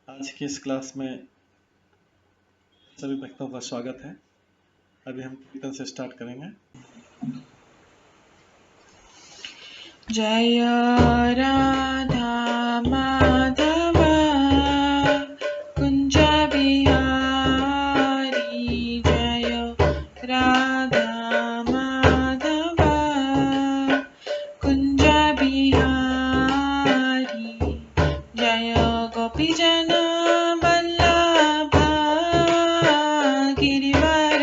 आज की इस क्लास में सभी भक्तों का स्वागत है। अभी हम कीर्तन से स्टार्ट करेंगे। जय राधा माधव कुंज बिहारी, जय राधा माधव कुंज बिहारी, जय गोपीजन वल्लभ गिरिवर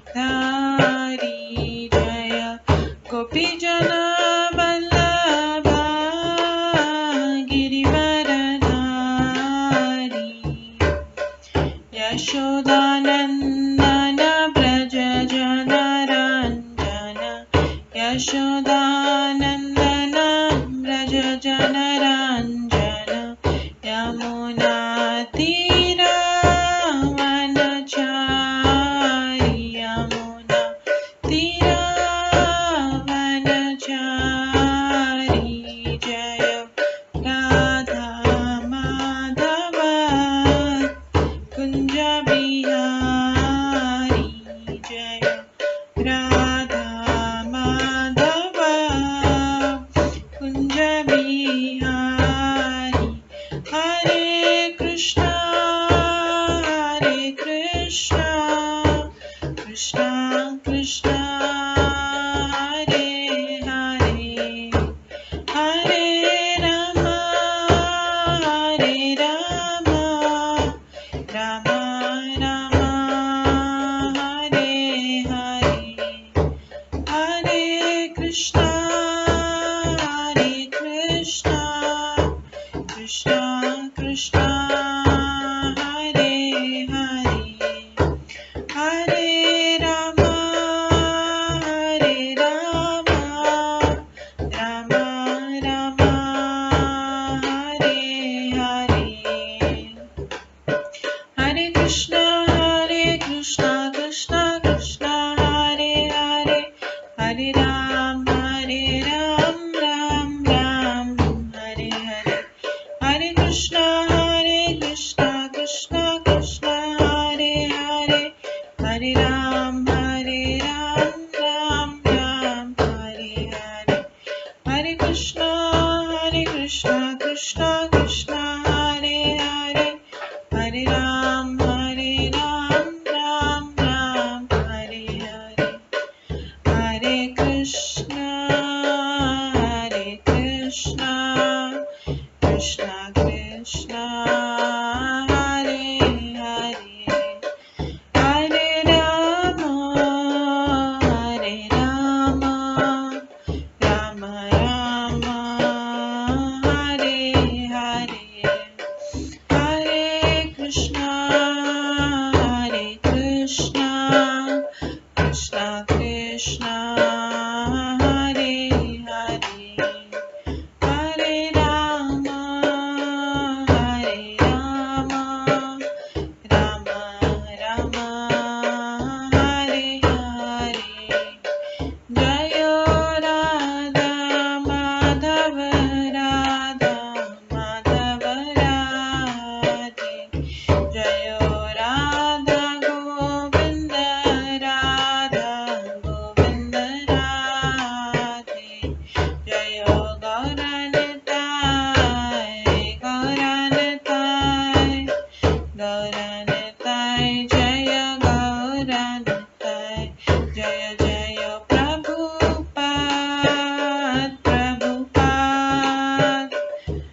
धारी, जय गोपीजन वल्लभ गिरिवर धारी, यशोदानंदन व्रज जनरंजन, यशोदानंदन व्रज जनरंजन, यमुना तीरावनचारी, यमुना तीरावनचारी, जय राधा माधव कुंज बिहारी, जय राधा माधव कुंज बिहारी, हरे कृष्णा कृष्णा कृष्णा हरे हरे, हरे राम राम राम हरे हरे, हरे कृष्णा कृष्णा कृष्णा हरे हरे, हरे राम राम राम हरे हरे, हरे कृष्णा कृष्णा कृष्णा हरे हरे, हरे राम राम राम हरे हरे, हरे कृष्णा कृष्णा कृष्णा हरे हरे, हरे राम राम राम हरे हरे, हरे कृष्णा कृष्णा कृष्णा हरे हरे, हरे राम राम राम हरे हरे, हरे कृष्णा कृष्णा कृष्णा हरे हरे, हरे राम राम राम हरे हरे, हरे कृष्णा कृष्णा कृष्णा हरे हरे, हरे राम राम राम हरे हरे, जय राधा माधव राधे, जय राधा गोविंद राधे, जय गौरनिताय जय गौरनिताय, जय जय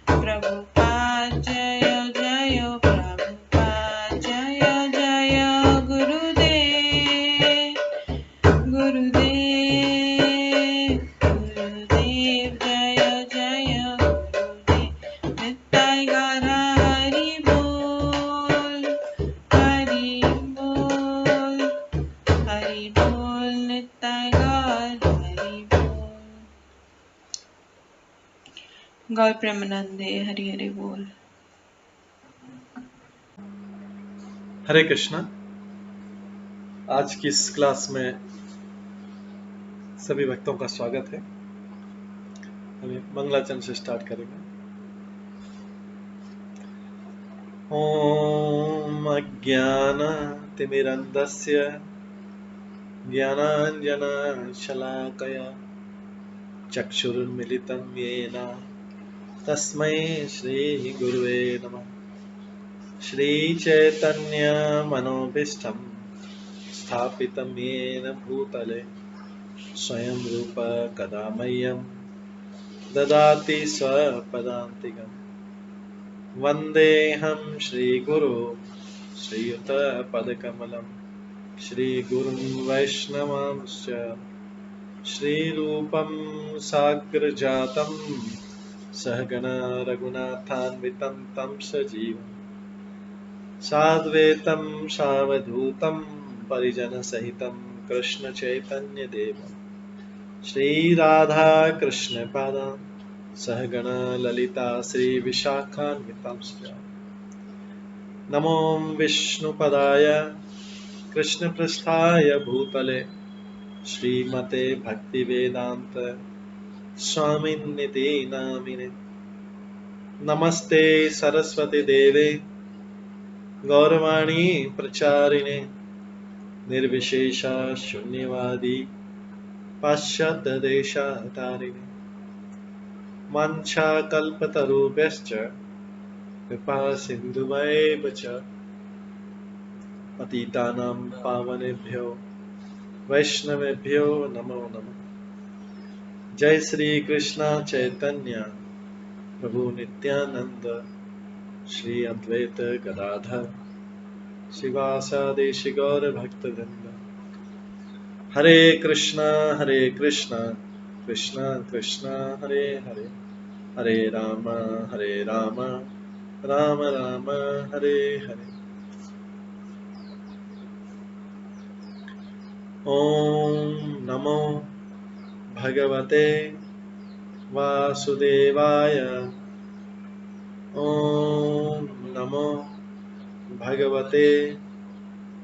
प्रभुपाद जय जय प्रभुपाद, जय जय गुरुदेव जय जय गुरुदेव, निताय गौर हरि बोल निताय गौर हरि बोल, गौर प्रेमानंदे हरि हरि बोल। हरे कृष्णा। आज की इस क्लास में सभी भक्तों का स्वागत है। अभी मंगलाचरण से स्टार्ट करेंगे। ॐ अज्ञानतिमिरन्धस्य ज्ञानाञ्जनशलाकया चक्षुरुन्मिलितं येन तस्मै श्रीगुरुवे नमः। श्रीचैतन्यमनोभीष्टं स्थापितं येन भूतले स्वयं रूप कदा मह्यं ददाति स्वपदान्तिकम्। वन्देऽहं श्रीगुरो श्रीयुतपदकमलं श्रीगुरुं वैष्णवांश्च श्रीरूपं साग्रजातं सहगणा रघुनाथान्वितं तं सजीवं साद्वैतं सावधूतं परिजनसहितं कृष्णचैतन्यदेवं श्रीराधाकृष्णपादान् सहगणा ललिता श्रीविशाखान्वितांश्च नमो विष्णुपदाय कृष्णपृष्ठाय भूतले श्रीमते भक्तिवेदांत स्वामिन्निति नामिने। नमस्ते सरस्वती देवे गौरवाणी प्रचारिणे निर्विशेषा शून्यवादी पाश्चात्य देशातारिणे। वाञ्छाकल्पतरुभ्यश्च कृपा सिन्धुभ्येव च पतितानां पावनेभ्यो वैष्णवेभ्यो नमो नमः। जय श्री कृष्ण चैतन्य प्रभु नित्यानंद श्री अद्वैत गदाधर शिवासादि गौर भक्तवृंद। हरे कृष्णा कृष्णा कृष्णा हरे हरे, हरे राम राम राम हरे हरे। ओम नमो भगवते वासुदेवाय। ओम नमो भगवते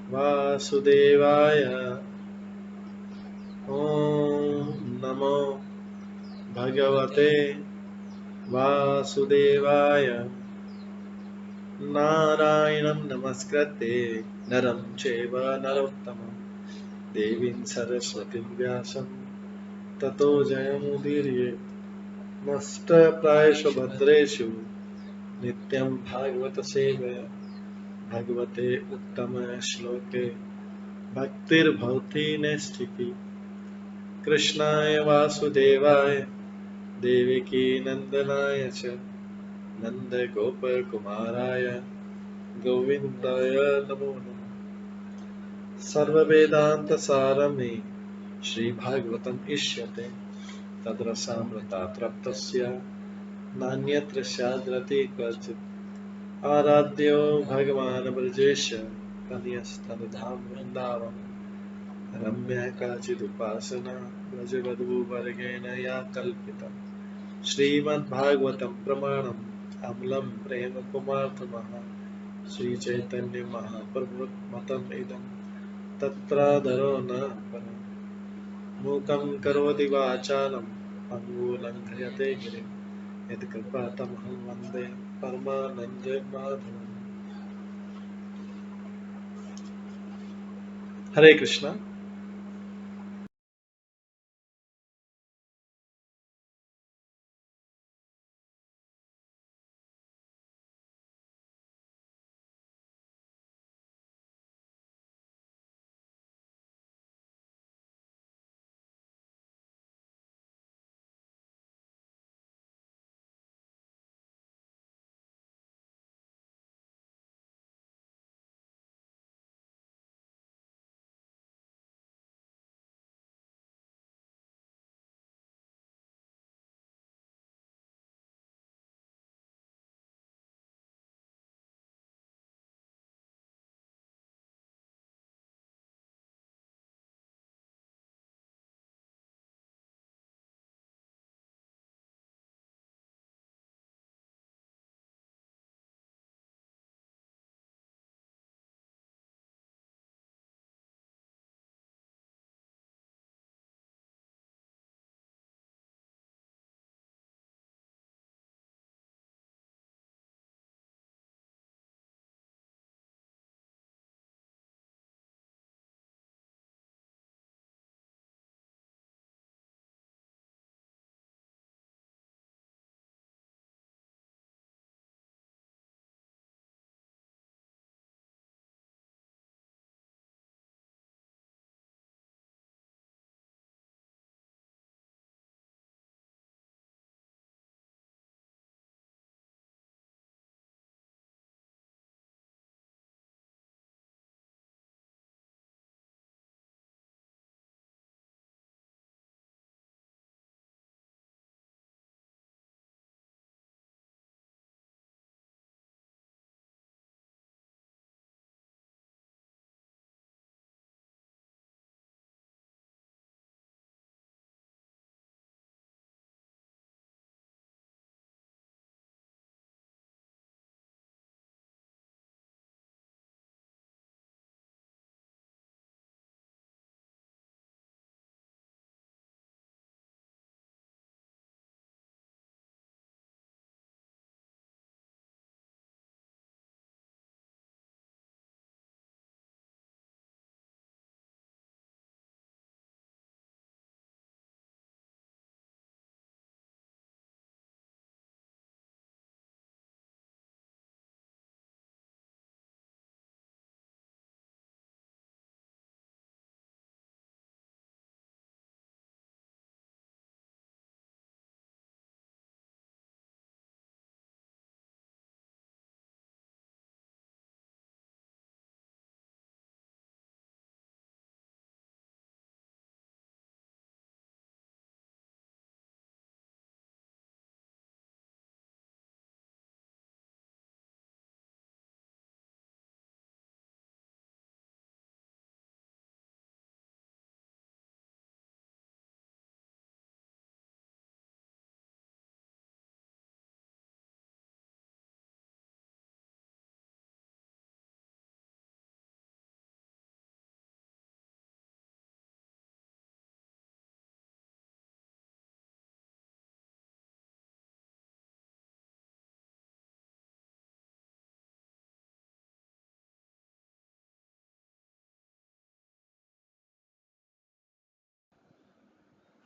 वासुदेवाय। ओम नमो भगवते वासुदेवाय। नारायणं नमस्कृत्य नरं चैव नरोत्तमं देवीं सरस्वतीं व्यासं ततो जयमुदीरयेत्। नष्टप्रायेषु भद्रेषु नित्यं भागवत सेवया भगवते उत्तम श्लोके भक्तिर्भवति नैष्ठिकी। कृष्णाय वासुदेवाय देवकी नंदनाय च नन्दगोपकुमाराय गोविन्दाय नमो नमः। सर्ववेदान्तसारमे श्रीभागवतम् इष्यते तद्रसामृतात् नान्यत्र स्याद्रति क्वचित्। आराध्यो भगवान् ब्रजेश तनयस्तनुधाम वृन्दावन रम्या काचिदुपासना व्रजवधूवर्गेण या कल्पिता। श्रीमद्भागवतं प्रमाणम् अमलं प्रेम कुमार्थमः श्रीचैतन्य महाप्रभुमतम् इदं तत्रादरो न परम्। मूकं करोति वाचालं पङ्गुलङ्घयते गिरिं यत्कृपातमहं वन्दे परमानन्दमाधवम्। हरे कृष्णा।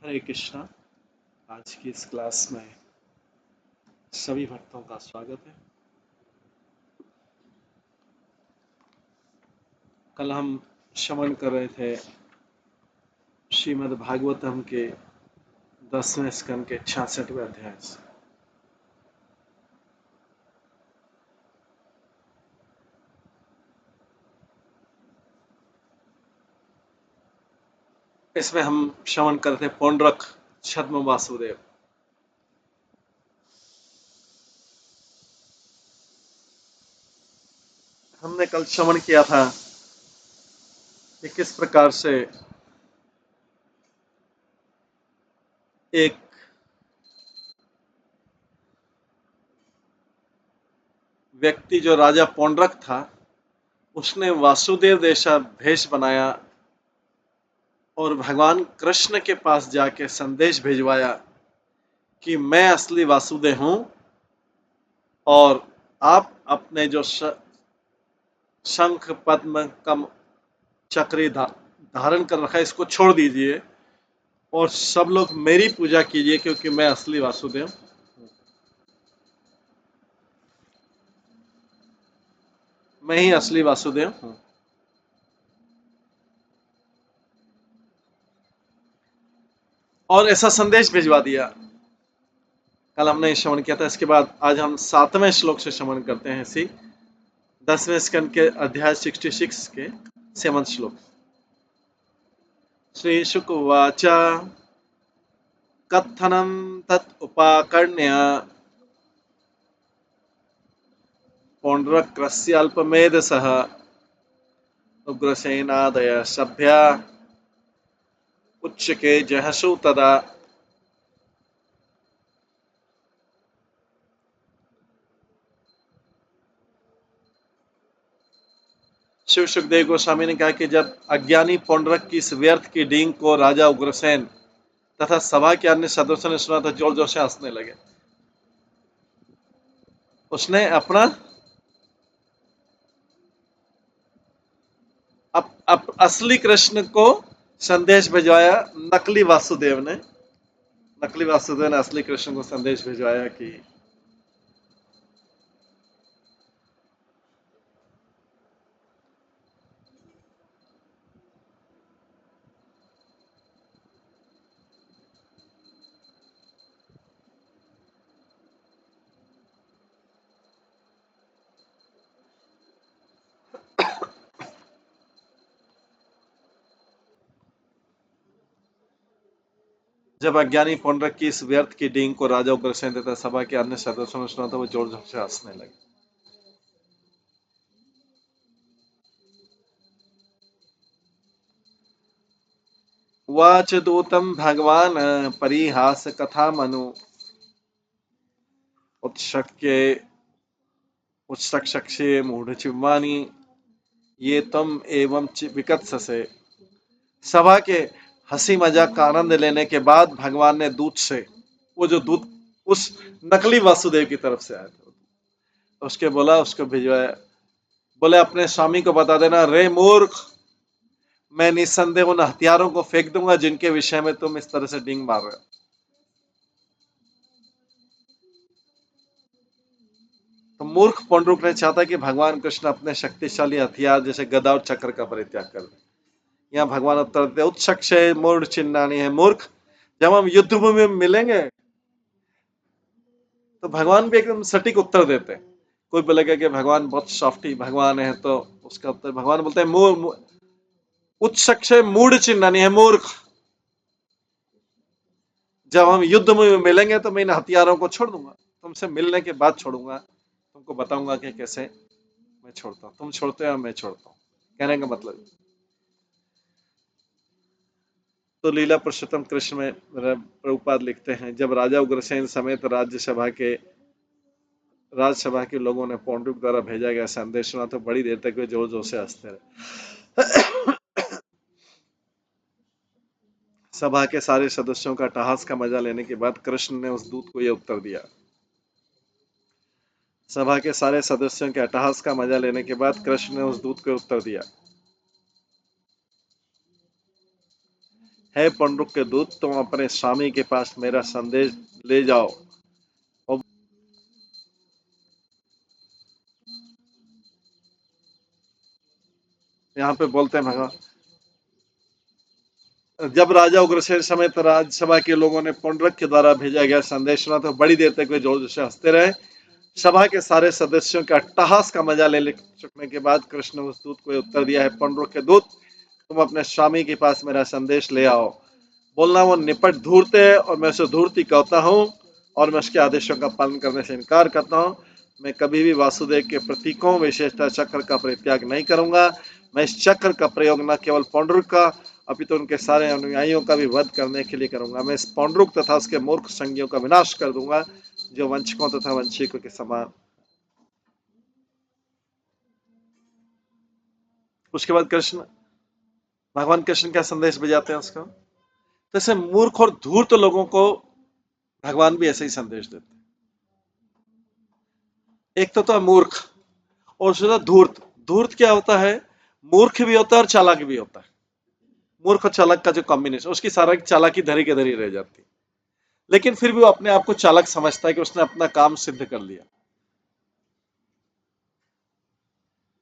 हरे कृष्णा। आज की इस क्लास में सभी भक्तों का स्वागत है। कल हम श्रवण कर रहे थे श्रीमद् भागवतम के 10वें स्कंद के 66वें अध्याय से। इसमें हम श्रवण कर रहे थे पौंड्रक छद्म वासुदेव। हमने कल श्रवण किया था कि किस प्रकार से एक व्यक्ति जो राजा पौंड्रक था उसने वासुदेव जैसा भेष बनाया और भगवान कृष्ण के पास जाके संदेश भिजवाया कि मैं असली वासुदेव हूं और आप अपने जो शंख पद्म कम चक्री धारण कर रखा है इसको छोड़ दीजिए और सब लोग मेरी पूजा कीजिए क्योंकि मैं असली वासुदेव। मैं ही असली वासुदेव हूं। और ऐसा संदेश भिजवा दिया। कल हमने श्रवण किया था। इसके बाद आज हम 7वें श्लोक से श्रवण करते हैं। इसी 10वें स्कंद के अध्याय 66 के 7वां श्लोक। श्री शुक उवाच कथनं तत् उपाकर्ण्य पौंड्रक्रस्याल्पमेधसः उग्रसेनादय सभ्या उच्चके जहसु तदा। शिव सुखदेव गोस्वामी ने कहा कि जब अज्ञानी पौंड्रक की इस व्यर्थ की डींग को राजा उग्रसेन तथा सभा के अन्य सदस्यों ने सुना तो जोर जोर से हंसने लगे। उसने अपना असली कृष्ण को संदेश भिजवाया। नकली वासुदेव ने असली कृष्ण को संदेश भिजवाया कि जब अज्ञानी पौंड्रक की इस व्यर्थ की डींग को राजा उग्रसेन तथा सभा के अन्य सदस्यों ने सुना तो वो जोर जोर से हंसने लगे। वाच दूतम भगवान परिहास कथा मनु उत्सक्य उत्सक्षे मूढ़ चिवानी ये तम एवं विकत्ससे। सभा के हंसी मजाक का आनंद लेने के बाद भगवान ने दूत से, वो जो दूत उस नकली वासुदेव की तरफ से आया था, उसके बोला, उसको भिजवाया। बोले अपने स्वामी को बता देना, रे मूर्ख, मैं निस्संदेह उन हथियारों को फेंक दूंगा जिनके विषय में तुम इस तरह से डींग मार रहे हो। तो मूर्ख पौंड्रुक ने चाहता कि भगवान कृष्ण अपने शक्तिशाली हथियार जैसे गदा और चक्र का परित्याग कर दे। यहाँ भगवान उत्तर देते, उत्सक्षे मूढ़ चिन्नानी है, मूर्ख, जब हम युद्ध भूमि में मिलेंगे तो भगवान भी एकदम सटीक उत्तर देते हैं। कोई बोलेगा कि भगवान बहुत सॉफ्टी भगवान है, तो उसका उत्तर भगवान बोलते हैं उत्सक्षे मूढ़ चिन्नानी है, मूर्ख, जब हम युद्ध में मिलेंगे तो मैं इन हथियारों को छोड़ दूंगा। तुमसे मिलने के बाद छोड़ूंगा, तुमको बताऊंगा कि कैसे मैं छोड़ता हूँ। तुम छोड़ते हो मैं छोड़ता हूँ। कहने का मतलब तो लीला पुरुषोत्तम कृष्ण में प्रभुपाद लिखते हैं, जब राजा उग्रसेन समेत राज्यसभा के लोगों ने पौंड्रुक द्वारा भेजा गया संदेश सुना तो बड़ी देर तक वे जोर जोर से हंसते रहे। सभा के सारे सदस्यों का अट्टहास का मजा लेने के बाद कृष्ण ने उस दूत को यह उत्तर दिया। सभा के सारे सदस्यों के अट्टहास का मजा लेने के बाद कृष्ण ने उस दूत को उत्तर दिया, हे पंडुक के दूत, तुम अपने स्वामी के पास मेरा संदेश ले जाओ। और यहाँ पे बोलते हैं भगवान, जब राजा उग्रसेन समेत राज्यसभा के लोगों ने पुंडरक के द्वारा भेजा गया संदेश सुना तो बड़ी देर तक वे जोर जोर से हंसते रहे। सभा के सारे सदस्यों के अट्टहास का मजा ले चुकने के बाद कृष्ण ने उस दूत को उत्तर दिया, है पुंडरक के दूत, तुम अपने स्वामी के पास मेरा संदेश ले आओ। बोलना वो निपट धूर्त है और मैं उसे धूर्त ही कहता हूँ और मैं उसके आदेशों का पालन करने से इनकार करता हूँ। मैं कभी भी वासुदेव के प्रतीकों विशेषतः चक्र का परित्याग नहीं करूंगा। मैं इस चक्र का प्रयोग न केवल पौंडरुक का अपितु उनके सारे अनुयायियों का भी वध करने के लिए करूंगा। मैं इस पौंडरुक तथा उसके मूर्ख संगियों का विनाश कर दूंगा जो वंशकों तथा वंशिकों के समान। उसके बाद भगवान कृष्ण का संदेश भेजाते हैं उसको। तो ऐसे मूर्ख और धूर्त लोगों को भगवान भी ऐसे ही संदेश देते हैं। एक तो मूर्ख और दूसरा धूर्त। धूर्त क्या होता है? मूर्ख भी होता है और चालाक भी होता है। मूर्ख और चालाक का जो कॉम्बिनेशन, उसकी सारा चालाकी धरी के धरी रह जाती है, लेकिन फिर भी वो अपने आप को चालाक समझता है कि उसने अपना काम सिद्ध कर लिया।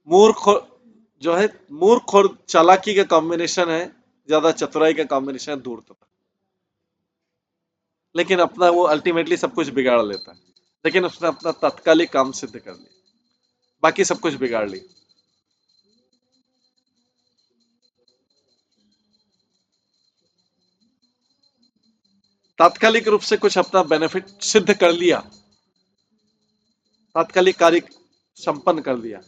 मूर्ख जो है, मूर्ख और चालाकी का कॉम्बिनेशन है, ज्यादा चतुराई का कॉम्बिनेशन है धूर्त। लेकिन अपना वो अल्टीमेटली सब कुछ बिगाड़ लेता है, लेकिन उसने अपना तात्कालिक काम सिद्ध कर लिया, बाकी सब कुछ बिगाड़ लिया। तात्कालिक रूप से कुछ अपना बेनिफिट सिद्ध कर लिया, तात्कालिक कार्य संपन्न कर दिया,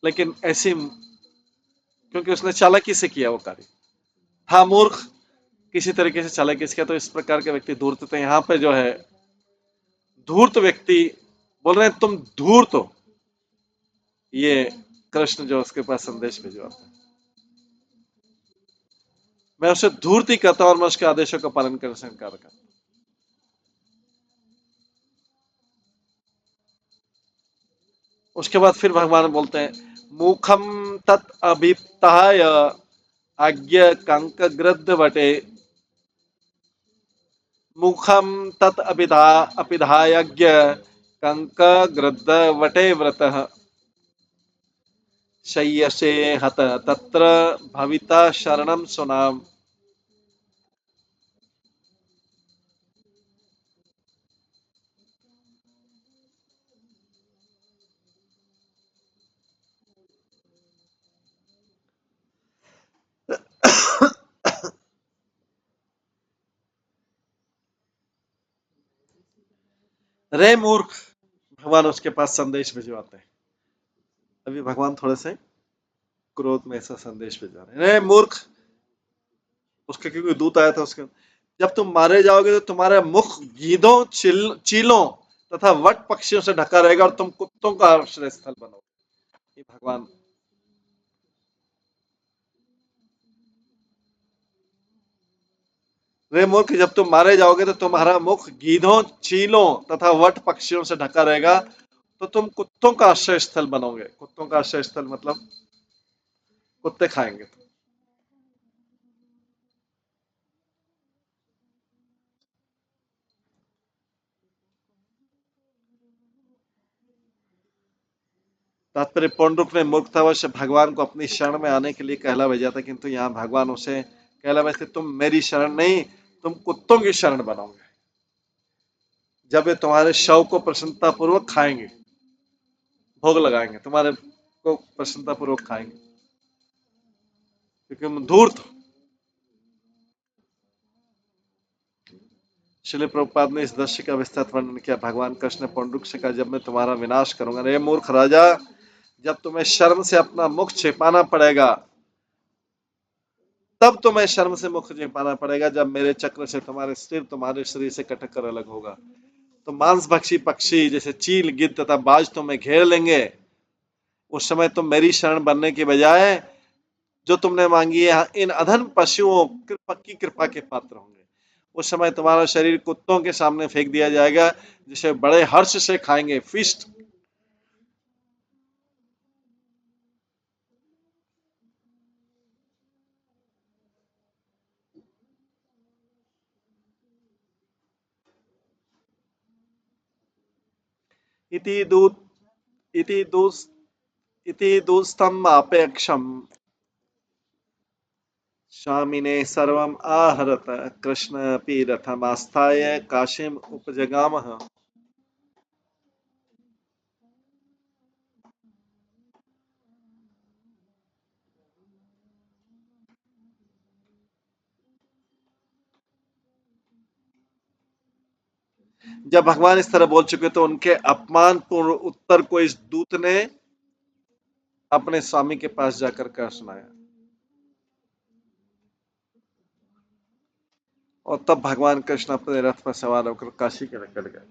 लेकिन ऐसी, क्योंकि उसने चालाकी से किया वो कार्य। हाँ, मूर्ख किसी तरीके से चालाकी से किया, तो इस प्रकार के व्यक्ति धूर्त थे। यहाँ पे जो है धूर्त व्यक्ति बोल रहे हैं तुम धूर्त हो, ये कृष्ण जो उसके पास संदेश भिजवाता है। मैं उसे धूर्त ही कहता हूं और मैं उसके आदेशों का पालन करने से इनकार करता हूं। उसके बाद फिर भगवान बोलते हैं, मुखम तत् अभिप्ताय आज्ञ कंक गृद्ध वटे, मुखम तत् अपिधायज्ञ कंक गृद्ध वटे व्रतः, शय्यसे हत तत्र भविता शरणम सुनाम। रे मूर्ख, भगवान उसके पास संदेश भिजवाते हैं। अभी भगवान थोड़े से क्रोध में ऐसा संदेश भिजवा रहे हैं, रे मूर्ख। उसके क्योंकि दूत आया था उसके, जब तुम मारे जाओगे तो तुम्हारा मुख गीदों चीलों तथा वट पक्षियों से ढका रहेगा और तुम कुत्तों का आश्रय स्थल बनोगे। ये भगवान। रे मूर्ख, जब तुम मारे जाओगे तो तुम्हारा मुख गीदों चीलों तथा वट पक्षियों से ढका रहेगा, तो तुम कुत्तों का आश्रय स्थल बनोगे। कुत्तों का आश्रय स्थल मतलब कुत्ते खाएंगे। तात्पर्य, पौंडुक ने मूर्खतावश भगवान को अपनी शरण में आने के लिए कहला भेजा था, किंतु यहाँ भगवान उसे कहला भेजते, तुम मेरी शरण नहीं, तुम कुत्तों की शरण बनोगे। जब वे तुम्हारे शव को प्रसन्नता पूर्वक खाएंगे, भोग लगाएंगे, तुम्हारे को प्रसन्नता पूर्वक खाएंगे, क्योंकि तुम धूर्त। श्रील प्रभुपाद ने इस दृश्य का विस्तृत वर्णन किया। भगवान कृष्ण ने पौंडुक से कहा, जब मैं तुम्हारा विनाश करूंगा, रे मूर्ख राजा, जब तुम्हें शर्म से अपना मुख छिपाना पड़ेगा, तब तुम्हें शर्म से मुख छिपाना पड़ेगा, जब मेरे चक्र से तुम्हारे सिर तुम्हारे शरीर से कटक कर अलग होगा। तो मांसभक्षी पक्षी जैसे चील, गिद्ध तथा बाज तुम्हें घेर लेंगे। उस समय तुम मेरी शरण बनने के बजाय जो तुमने मांगी है, इन अधम पशुओं की कृपा के पात्र होंगे। उस समय तुम्हारा शरीर कुत्तों के सामने फेंक दिया जाएगा, जिसे बड़े हर्ष से खाएंगे, फीस्ट। इति दूत इति दूस इति दूस्तम अपेक्षम स्वामिने सर्वम आहरत कृष्ण अपि रथमास्थाय काशीम उपजगामः। जब भगवान इस तरह बोल चुके तो उनके अपमानपूर्ण उत्तर को इस दूत ने अपने स्वामी के पास जाकर कह सुनाया, और तब भगवान कृष्ण अपने रथ पर सवार होकर काशी के निकल गए।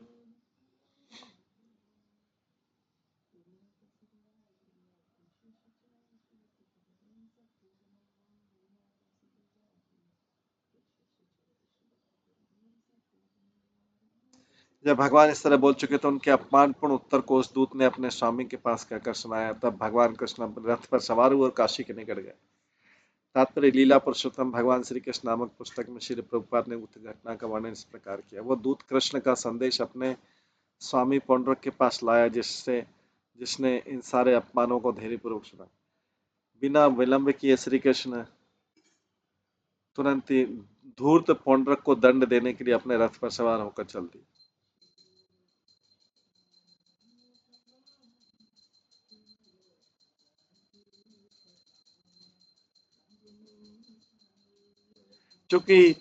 जब भगवान इस तरह बोल चुके तो उनके अपमानपूर्ण उत्तर को उस दूत ने अपने स्वामी के पास कहकर सुनाया। तब भगवान कृष्ण अपने रथ पर सवार हुए और काशी के निकल गए। तात्पर्य, लीला पुरुषोत्तम भगवान श्री कृष्ण नामक पुस्तक में श्री प्रभुपाद ने उक्त घटना का वर्णन इस प्रकार किया। वो दूत कृष्ण का संदेश अपने स्वामी पौंड्रक के पास लाया, जिसने इन सारे अपमानों को धैर्यपूर्वक सुना। बिना विलंब किए श्री कृष्ण तुरंत ही धूर्त पौंड्रक को दंड देने के लिए अपने रथ पर सवार होकर चल दिए। चूंकि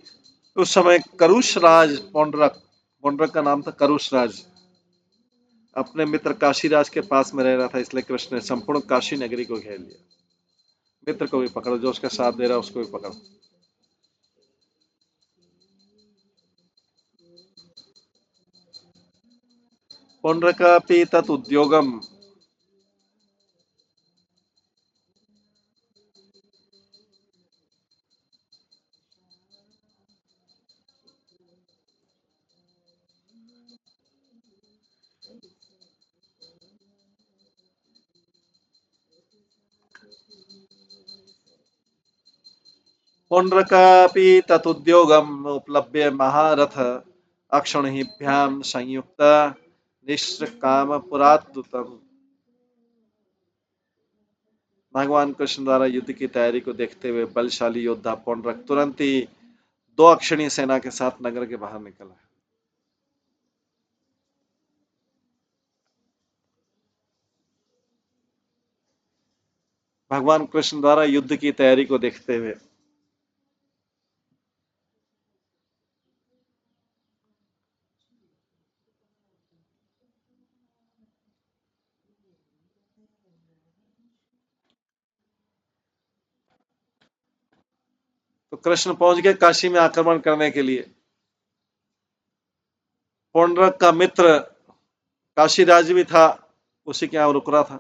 उस समय करुष राज पौंड्रक पौंड्रक का नाम था करुष राज, अपने मित्र काशीराज के पास में रह रहा था, इसलिए कृष्ण ने संपूर्ण काशी नगरी को घेर लिया। मित्र को भी पकड़ो, जो उसका साथ दे रहा है उसको भी पकड़ो। पौंड्रकापि तत् उद्योगम पौंड्रकापि तत् उद्योगम उपलभ्य महारथ अक्षौहिभ्याम संयुक्त निष्काम पुराद्भुतम। भगवान कृष्ण द्वारा युद्ध की तैयारी को देखते हुए बलशाली योद्धा पौंड्रक तुरंत ही दो अक्षणी सेना के साथ नगर के बाहर निकला। भगवान कृष्ण द्वारा युद्ध की तैयारी को देखते हुए तो कृष्ण पहुंच गए काशी में आक्रमण करने के लिए। पौंड्रक का मित्र काशीराज भी था, उसी के यहां रुक रहा था।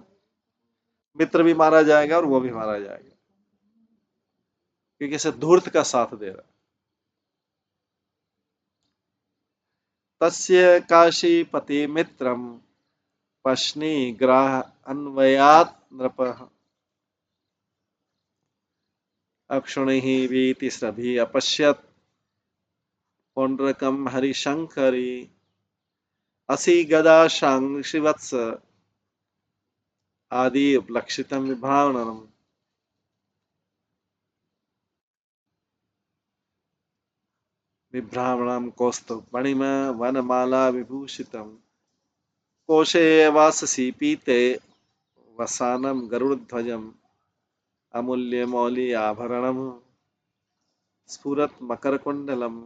मित्र भी मारा जाएगा और वो भी मारा जाएगा, क्योंकि इसे धूर्त का साथ दे रहा। तस्य काशीपति मित्रम पश्नि ग्राह अन्वयात नृप अक्षुणिः वीतिस्रभि अपश्यत पौंड्रकम हरिशंकरी असि गदा शांशिवत्स आदि उपलक्षितम विभ्रामणम। विभ्रामणम कौस्तुभमणिम वनमाला विभूषितम कोशे वाससी पीते वसानम गरुड़ध्वजम अमूल्य आभरणम स्फुरत मकर कुंडलम।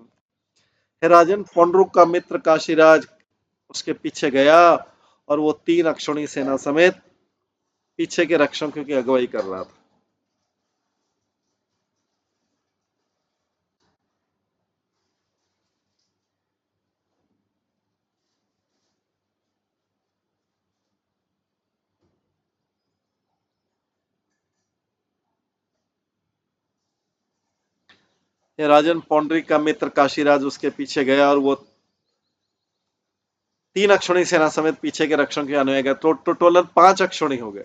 हे राजन, पौंड्रुक का मित्र काशीराज उसके पीछे गया और वो 3 अक्षौणी सेना समेत पीछे के रक्षकों की अगुवाई कर रहा था। हे राजन, पौंड्रिक का मित्र काशीराज उसके पीछे गया और वो 3 अक्षौणी सेना समेत पीछे के रक्षकों के अनुयायी गए। तो टोटल 5 अक्षौणी हो गए।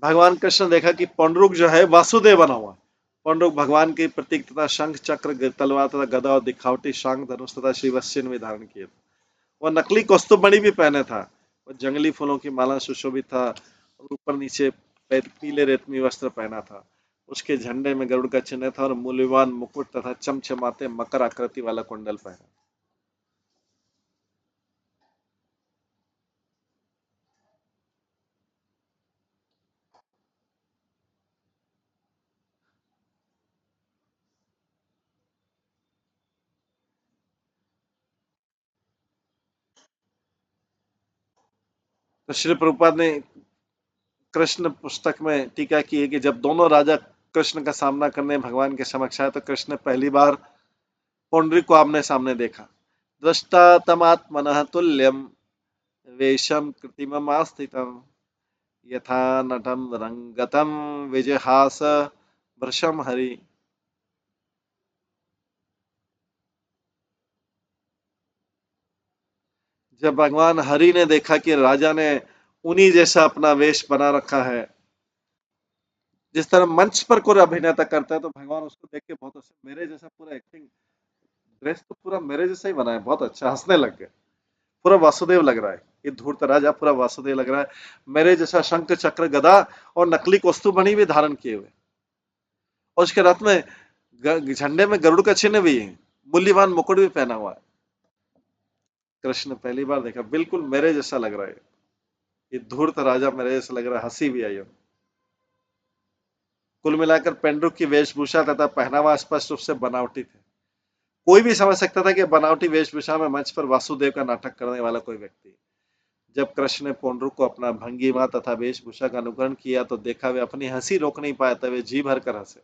भगवान कृष्ण ने देखा कि पौंड्रुक जो है वासुदेव बना हुआ। पौंड्रुक भगवान के प्रतीक तथा शंख चक्र तलवार तथा गदा और दिखावटी शांग धनुष तथा श्रीवत्स्य भी धारण किए। वह नकली कौस्तुभमणि भी पहने था। और जंगली फूलों की माला सुशोभित था और ऊपर नीचे पीले रेशमी वस्त्र पहना था। उसके झंडे में गरुड़ का चिन्ह था और मूल्यवान मुकुट तथा चमचमाते मकर आकृति वाला कुंडल पहना। तो श्री प्रभुपाद ने कृष्ण पुस्तक में टीका की है कि जब दोनों राजा कृष्ण का सामना करने भगवान के समक्ष आए तो कृष्ण ने पहली बार पौंडरिक को आमने सामने देखा। दृष्टा तमात्मनः तुल्यम वेशम कृत्रिममास्थितम् यथा नटम रंगतम विजहास वृषम हरि। जब भगवान हरि ने देखा कि राजा ने उन्हीं जैसा अपना वेश बना रखा है, जिस तरह मंच पर कोई अभिनेता करता है, तो भगवान उसको देख के बहुत अच्छा, मेरे जैसा पूरा एक्टिंग ड्रेस तो पूरा मेरे जैसा ही बना है, बहुत अच्छा, हंसने लग गए। पूरा वासुदेव लग रहा है, ये धूर्त राजा पूरा वासुदेव लग रहा है, मेरे जैसा शंख चक्र गदा और नकली कौस्तुभ बनी भी धारण किए हुए, और उसके रथ में झंडे में गरुड़ का चिन्ह भी है, मूल्यवान मुकुट भी पहना हुआ है। कृष्ण पहली बार देखा, बिल्कुल मेरे जैसा लग रहा है, ये धूर्त राजा मेरे जैसा लग रहा है, हंसी भी आई हो। कुल मिलाकर पेंड्रुक की वेशभूषा तथा पहनावा स्पष्ट रूप से बनावटी थे। कोई भी समझ सकता था कि बनावटी वेशभूषा में मंच पर वासुदेव का नाटक करने वाला कोई व्यक्ति। जब कृष्ण ने पौंड्रुक को अपना भंगिमा तथा वेशभूषा का अनुकरण किया तो देखा वे अपनी हंसी रोक नहीं पाए, वे जी भर कर हंसे।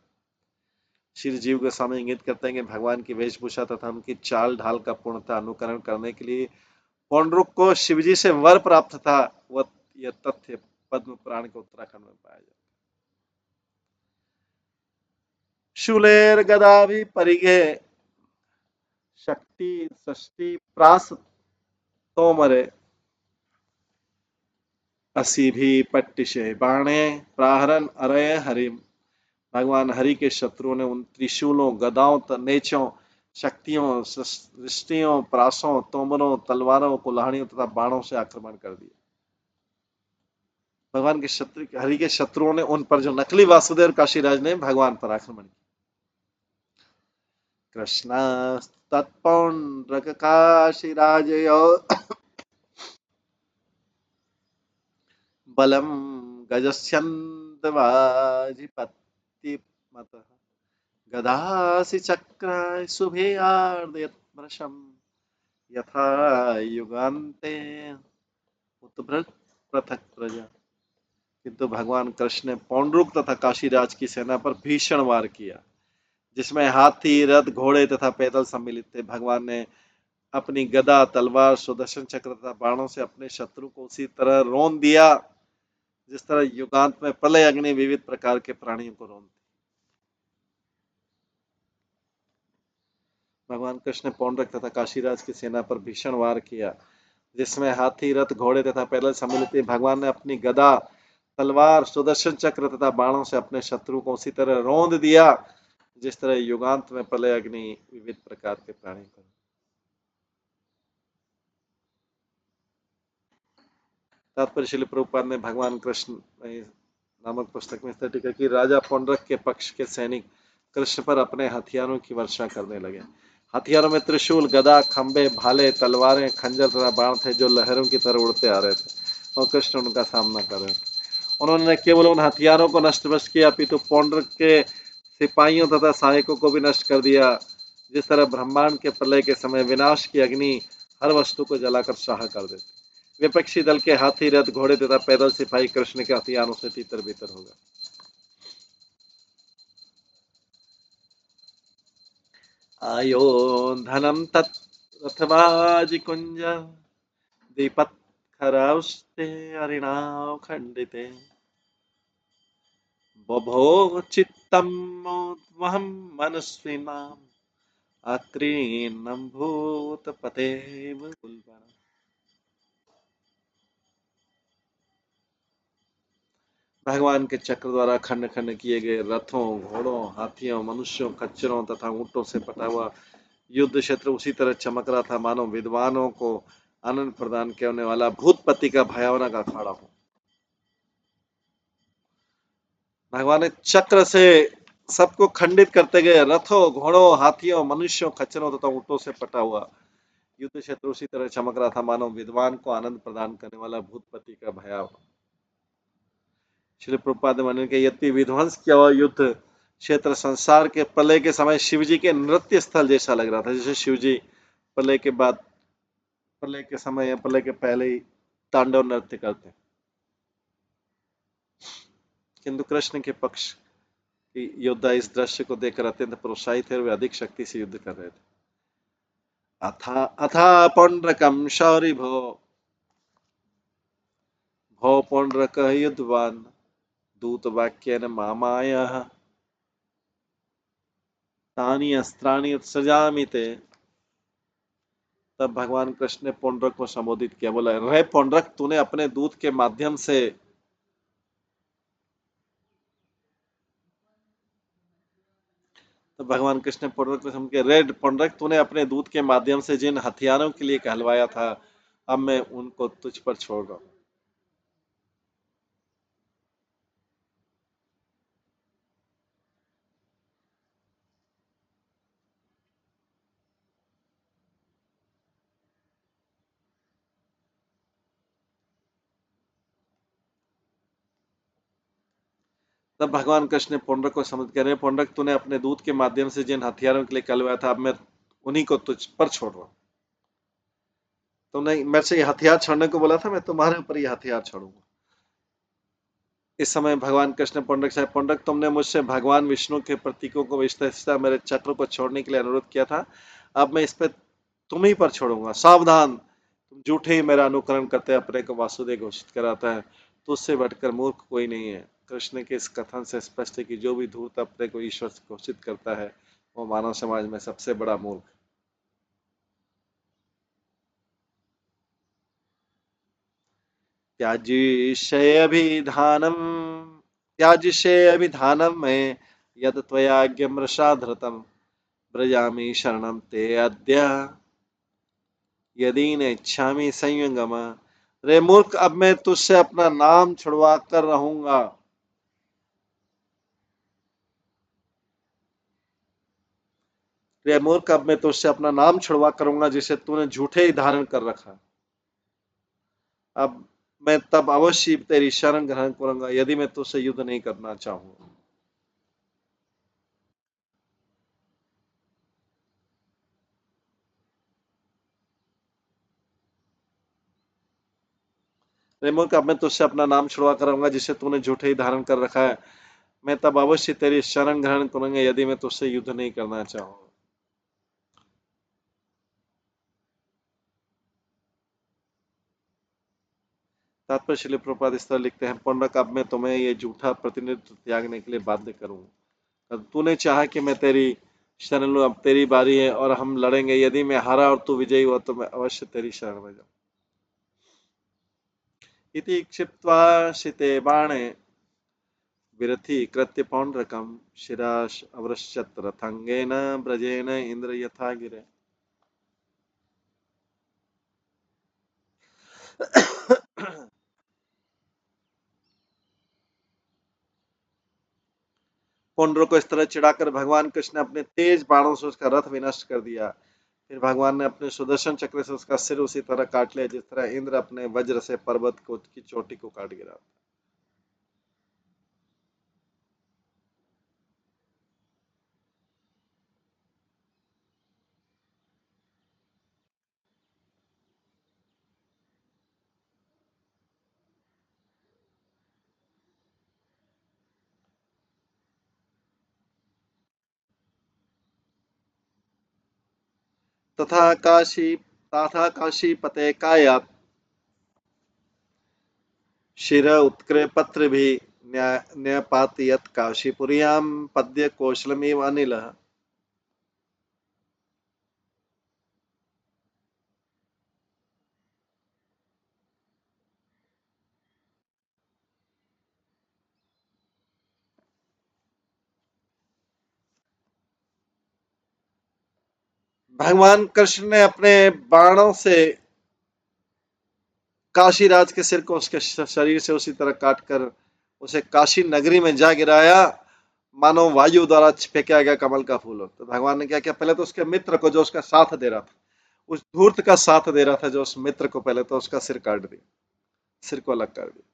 श्री जीव गोस्वामी इंगित करते हैं कि भगवान की वेशभूषा तथा उनकी चाल ढाल का पूर्णतः अनुकरण करने के लिए पौंड्रुक को शिवजी से वर प्राप्त था। वह यह तथ्य पद्म पुराण के उत्तराखंड में पाया जाता है। शूलेर गदाभि परिगे शक्ति षष्टि प्रास तोमरे असी भी पट्टिशे बाणे प्राहरन अरय हरिम। भगवान हरि के शत्रुओं ने उन त्रिशूलों, गदाओं, नेचों, शक्तियों, सृष्टियों, प्रासों, तोमरों, तलवारों, कुल्हाड़ियों तथा बाणों से आक्रमण कर दिया। भगवान के शत्रु, हरि के शत्रुओं ने उन पर, जो नकली वासुदेव काशीराज ने भगवान पर आक्रमण किया। कृष्ण तत्पौंड्रक काशीराज बलम गजस्यन्दवाजिपत्तिमतः गदासि चक्राय शुभे आर्दयत्मृशं यथा युगान्ते उत्भृत पृथक प्रजा। किंतु भगवान कृष्ण ने पौंड्रुक तथा काशीराज की सेना पर भीषण वार किया, जिसमें हाथी, रथ, घोड़े तथा पैदल सम्मिलित थे। भगवान ने अपनी गदा, तलवार, सुदर्शन चक्र तथा बाणों से अपने शत्रु को उसी तरह रौंद दिया जिस तरह युगांत में प्रलय अग्नि विविध प्रकार के प्राणियों को रौंदती। भगवान कृष्ण ने पौंड्रक तथा काशीराज की सेना पर भीषण वार किया, जिसमें हाथी, रथ, घोड़े तथा पैदल सम्मिलित थे। भगवान ने अपनी गदा, तलवार, सुदर्शन चक्र तथा बाणों से अपने शत्रु को उसी तरह रौंद दिया जिस तरह युगांत में प्रलय अग्नि विविध प्रकार के प्राणी को। तात्पर्य श्रील प्रभुपाद ने भगवान कृष्ण नामक पुस्तक में टीका कि राजा पौंड्रक के पक्ष के सैनिक कृष्ण पर अपने हथियारों की वर्षा करने लगे। हथियारों में त्रिशूल, गदा, खंबे, भाले, तलवारें, खंजर तथा बाण थे, जो लहरों की तरह उड़ते आ रहे थे, और कृष्ण उनका सामना कर रहे थे। उन्होंने केवल उन हथियारों को नष्ट भ्रष्ट किया, अपितु पौंड्रक के सिपाहियों तथा सहायकों को भी नष्ट कर दिया, जिस तरह ब्रह्मांड के प्रलय के समय विनाश की अग्नि हर वस्तु को जलाकर स्वाहा कर देती। विपक्षी दल के हाथी, रथ, घोड़े तथा पैदल सिपाही कृष्ण के हथियारों से तीतर बीतर होगा। आयो धनम तत् रथवाजी कुंज दीपत खराउस्ते अरिणाव खंडिते बभो चित्तम वहम मनस्विनाम अत्रीनम भूत पतेव कुलबना। भगवान के चक्र द्वारा खंड खंड किए गए रथों, घोड़ों, हाथियों, मनुष्यों, खच्चरों तथा ऊंटों से पटा हुआ युद्ध क्षेत्र उसी तरह चमक रहा था, मानो विद्वानों को आनंद प्रदान करने वाला भूतपति का भयावना का अखाड़ा हूं। भगवान ने चक्र से सबको खंडित करते गए, रथों, घोड़ों, हाथियों, मनुष्यों, खच्चरों तथा ऊंटों से पटा हुआ युद्ध क्षेत्र उसी तरह चमक रहा था मानो विद्वान को आनंद प्रदान करने वाला भूतपति का भयावना। श्री प्रभुपाद ने के यद्यपि विध्वंस किया हुआ युद्ध क्षेत्र संसार के प्रलय के समय शिवजी के नृत्य स्थल जैसा लग रहा था, जैसे शिवजी प्रलय के बाद, प्रलय के समय या प्रलय के पहले ही तांडव नृत्य करते। किंतु कृष्ण के पक्ष की योद्धा इस दृश्य को देखकर अत्यंत प्रोत्साहित थे और वे अधिक शक्ति से युद्ध कर रहे थे। अथा अथा पौंड्रकम शौरि भो भो पौंड्रक युद्धवान दूत वाक्यन मामाय तानि अस्त्राणि उत्सृजामि ते। तब भगवान कृष्ण ने पौंड्रक को संबोधित किया, बोला, रे पौंड्रक, तूने अपने दूत के माध्यम से, तो भगवान कृष्ण ने पौंड्रक को समझ के, रे पौंड्रक, तूने अपने दूत के माध्यम से जिन हथियारों के लिए कहलवाया था, अब मैं उनको तुझ पर छोड़ रहा हूं। तब भगवान कृष्ण ने पौंड्रक को समझ के, रे पौंड्रक, तूने अपने दूत के माध्यम से जिन हथियारों के लिए कहलवाया था, अब मैं उन्हीं को तुझ पर छोड़ रहा हूं। तुमने मेरे से ये हथियार छोड़ने को बोला था, मैं तुम्हारे ऊपर ये हथियार छोड़ूंगा। इस समय भगवान कृष्ण पौंड्रक से, पौंड्रक, तुमने मुझसे भगवान विष्णु के प्रतीकों को विशेषतः मेरे चक्र को छोड़ने के लिए अनुरोध किया था, अब मैं इस पे तुम ही पर छोड़ूंगा। सावधान, तुम झूठे ही मेरा अनुकरण करते अपने को वासुदेव घोषित कराता है, तुझसे बढ़कर मूर्ख कोई नहीं है। कृष्ण के इस कथन से स्पष्ट है कि जो भी धूर्त अपने को ईश्वर घोषित करता है, वो मानव समाज में सबसे बड़ा मूर्ख। त्याजिषेऽभिधानम् त्याजिषेऽभिधानं मे यत् त्वयाज्ञमृषा धृतम् व्रजामि शरणं ते अद्य यदि नेच्छामि संयमम्। रे मूर्ख, अब मैं तुझसे अपना नाम छुड़वा कर रहूंगा। रे मूर्ख, अब मैं तुझसे अपना नाम छुड़वा करूंगा जिसे तूने झूठे ही धारण कर रखा। अब मैं तब अवश्य तेरी शरण ग्रहण करूंगा यदि मैं तुझसे युद्ध नहीं करना चाहूंगा। रे मूर्ख, अब मैं तुझसे अपना नाम छुड़वा कर रहूंगा जिसे तूने झूठे ही धारण कर रखा है। मैं तब अवश्य तेरी शरण ग्रहण करूंगा यदि मैं तुझसे युद्ध नहीं करना चाहूंगा। तात्पर्य श्रील प्रभुपाद इस तरह लिखते हैं, पौंड्रक, अब मैं तुम्हें ये झूठा प्रतिनिधित्व त्यागने के लिए बाध्य करूंगा। तूने चाहा कि मैं तेरी शरण लूं, अब तेरी बारी है और हम लड़ेंगे। यदि मैं हारा और तू विजयी हुआ तो मैं अवश्य तेरी शरण में जाऊं। इति क्षिप्त्वा शिते बाणे विरथी कृत्य पौंड्रकम शिराश अवृश्यत रथंगेन ब्रजेन इंद्र यथा गिरे। पौंड्र को इस तरह चिढ़ाकर भगवान कृष्ण ने अपने तेज बाणों से उसका रथ विनष्ट कर दिया। फिर भगवान ने अपने सुदर्शन चक्र से उसका सिर उसी तरह काट लिया जिस तरह इंद्र अपने वज्र से पर्वत को की चोटी को काट गिरा। तथा काशी तथा काशी पते काया शिर उत्क्रे पत्र भी न्यपातयत काशीपुरियां पद्य कौशलमेव अनिल। भगवान कृष्ण ने अपने बाणों से काशीराज के सिर को उसके शरीर से उसी तरह काट कर उसे काशी नगरी में जा गिराया, मानो वायु द्वारा फेंका गया कमल का फूल हो। तो भगवान ने क्या किया, पहले तो उसके मित्र को, जो उसका साथ दे रहा था, उस धूर्त का साथ दे रहा था, जो उस मित्र को, पहले तो उसका सिर काट दिया, सिर को अलग कर दिया।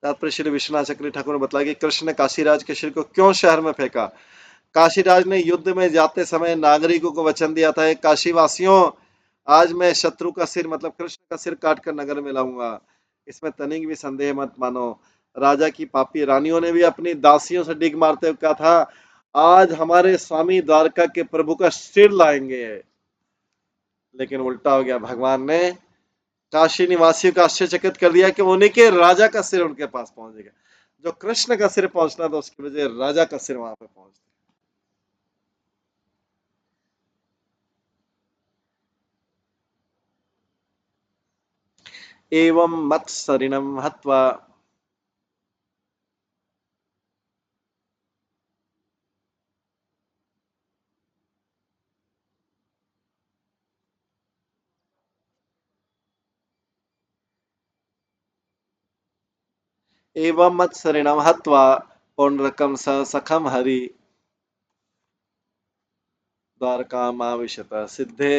तात्पर्य श्री विश्वनाथ चक्रवर्ती ठाकुर ने बताया कि कृष्ण ने काशीराज के सिर को क्यों शहर में फेंका। काशीराज ने युद्ध में जाते समय नागरिकों को वचन दिया था, काशी वासियों, आज मैं शत्रु का सिर, मतलब कृष्ण का सिर काट कर नगर में लाऊंगा। इसमें तनिक भी संदेह मत मानो। राजा की पापी रानियों ने भी अपनी दासियों से डिग मारते हुए कहा था, आज हमारे स्वामी द्वारका के प्रभु का सिर लाएंगे। लेकिन उल्टा हो गया, भगवान ने काशी निवासियों को आश्चर्यचकित कर दिया कि उन्हीं के राजा का सिर उनके पास पहुंचेगा। जो कृष्ण का सिर पहुंचना था, उसकी वजह राजा का सिर वहां पे पहुंच गया। एवं मत्सरिणम हत्वा, एवं मत्सरिणम हत्वा पौंड्रकम स सखम हरि द्वारकामाविशत सिद्धे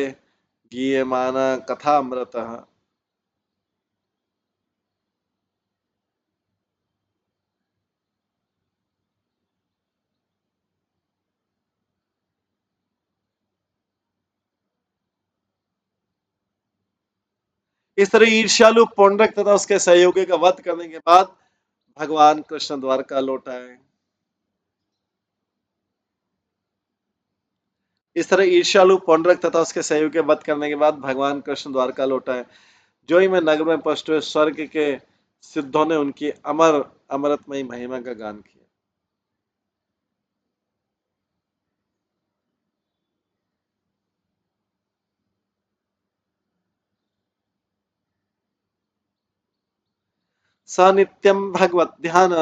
गीयमान कथामृतः। इस तरह ईर्ष्यालु पौंड्रक तथा उसके सहयोगी का वध करने के बाद भगवान कृष्ण द्वारका लौट आए। इस तरह ईर्ष्यालु पौंड्रक तथा उसके सहयोगी के वध करने के बाद भगवान कृष्ण द्वारका लौट आए। जो ही मैं नगर में पहुंचे, स्वर्ग के सिद्धों ने उनकी अमृतमयी महिमा का गान किया। स नित्यं भगवत ध्यान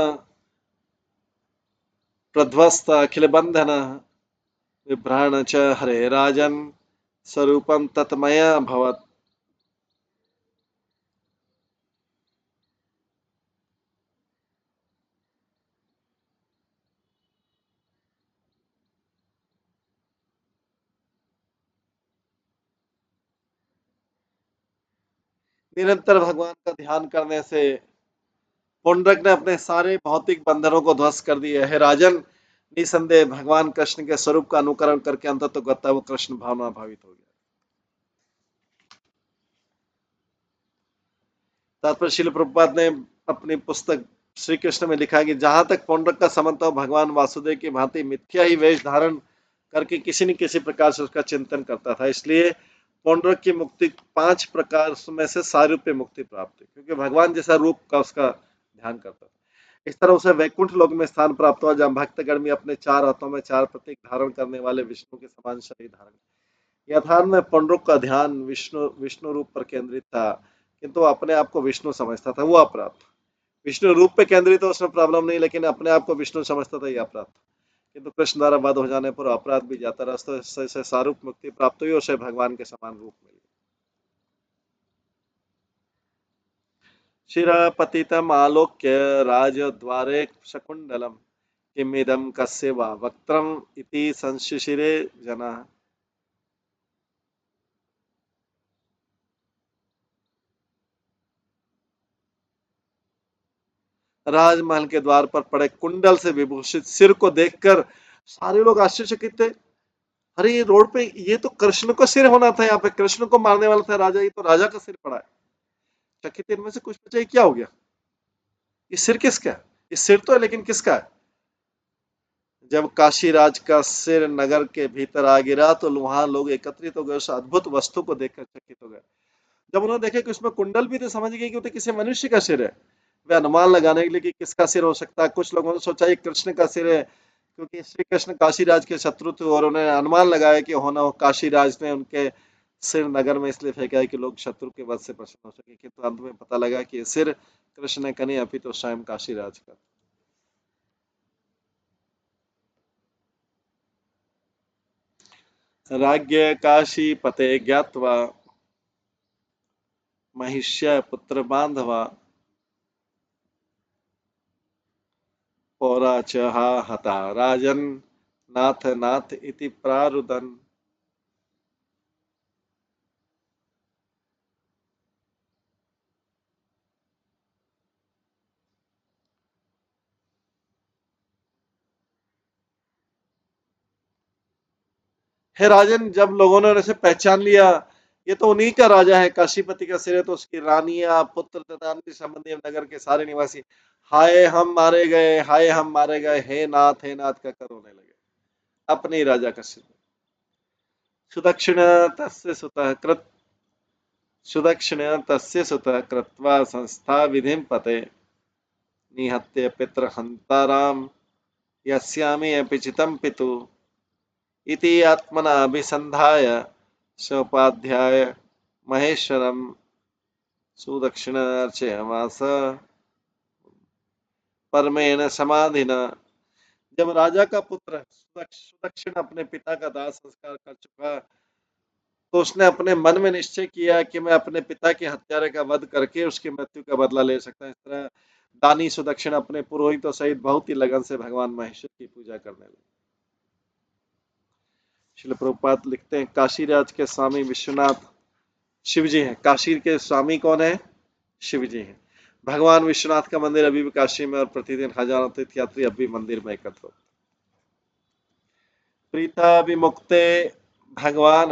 प्रध्वस्त अखिल बंधन विभ्राण च हरे राजन स्वरूपम तत्मय भवत। निरंतर भगवान का ध्यान करने से पुंडरक ने अपने सारे भौतिक बंधनों को ध्वस्त कर दिए। है राजन, निसंदेह भगवान कृष्ण के स्वरूप का अनुकरण करके अंत तो गत्ता वो कृष्ण भावना भावित हो गया। तात्पर्य शिल प्रभुपाद ने अपनी पुस्तक श्री कृष्ण में लिखा कि जहां तक पौंड्रक का संबंध था, भगवान वासुदेव की भांति मिथ्या ही वेश धारण करके किसी न किसी प्रकार से उसका चिंतन करता था। इसलिए पौंड्रक की मुक्ति 5 प्रकार में से सारूप्य मुक्ति प्राप्त हुई, क्योंकि भगवान जैसा रूप का उसका ध्यान करता था। इस तरह उसे वैकुंठ लोक में स्थान प्राप्त हुआ, जहां भक्तगण में अपने 4 हाथों में 4 प्रतीक धारण करने वाले विष्णु के समान शरीर धारण। यथार्थ में पुनरुक का ध्यान विष्णु विष्णु रूप पर केंद्रित था, किंतु अपने आप को विष्णु समझता था, वो अपराध। विष्णु रूप पे केंद्रित हो, उसमें प्रॉब्लम नहीं, लेकिन अपने आप को विष्णु समझता था, यह अपराध। किंतु कृष्ण द्वारा वध हो जाने पर अपराध भी जाता रहा, तो इससे सारूप मुक्ति प्राप्त हुई, उसे भगवान के समान रूप मिल गया। शिरपतितम आलोक्य राजद्वारे शकुंडलम किमिदं कस्य वा वक्त्रम इति संशिशिरे जनाः। राजमहल के द्वार पर पड़े कुंडल से विभूषित सिर को देखकर सारे लोग आश्चर्यचकित थे। अरे ये रोड पे, ये तो कृष्ण का सिर होना था, यहाँ पे कृष्ण को मारने वाला था राजा, ये तो राजा का सिर पड़ा है। चकित इनमें से कुछ बचा, क्या हो गया, ये सिर किसका है? ये सिर तो है, लेकिन किसका है? जब काशीराज का सिर नगर के भीतर आ गिरा तो वहां लोग एकत्रित हो गए, उस अद्भुत वस्तु को देखकर चकित हो गए। जब उन्होंने देखा कि उसमें कुंडल भी, तो समझ गए कि वो तो किसी मनुष्य का सिर है। वे अनुमान लगाने के लिए कि किसका सिर हो सकता है, कुछ लोगों ने सोचा ये कृष्ण का सिर है, क्योंकि श्री कृष्ण काशीराज के शत्रु थे, और उन्होंने अनुमान लगाया कि होना हो काशीराज ने उनके सिर नगर में इसलिए फेंका है कि लोग शत्रु के वध से प्रसन्न हो सके। किंतु अंत में पता लगा कि ये सिर कृष्ण ने का नहीं, अभी तो स्वयं काशीराज का। राज्ञ काशीपते ज्ञात्वा महिष्य पुत्र बांधवा पौरा च हा हता राजन नाथ नाथ इति प्रारुदन। हे राजन, जब लोगों ने उसे पहचान लिया ये तो उन्हीं का राजा है, काशीपति का सिर है, तो उसकी रानियां पुत्र तथा अन्य संबंधी नगर के सारे निवासी हाय हम मारे गए, हाय हम मारे गए, हे नाथ कहकर रोने लगे अपने ही राजा का सिर। सुदक्षिण तस्य सुतः कृत सुदक्षिण तस्य सुतः कृत्वा संस्था विधिं पते निहत्य पितृ हंताराम यस्यामि अपि चितं पितु इति आत्मना अभिसंधाय सोपाध्याय महेश्वरम सुदक्षिणार्चयमास परमेण समाधिना। जब राजा का पुत्र सुदक्षिण अपने पिता का दाह संस्कार कर चुका तो उसने अपने मन में निश्चय किया कि मैं अपने पिता के हत्यारे का वध करके उसकी मृत्यु का बदला ले सकता हूं। इस तरह दानी सुदक्षिण अपने पुरोहितों सहित बहुत ही लगन से भगवान महेश्वर की पूजा करने लगे। श्रील प्रभुपाद लिखते हैं काशी राज के स्वामी विश्वनाथ शिव जी हैं। काशी के स्वामी कौन है? शिव जी हैं। भगवान विश्वनाथ का मंदिर अभी भी काशी में और प्रतिदिन हजारों तीर्थयात्री अभी मंदिर में एकत्र होते। प्रीता विमुक्ते भगवान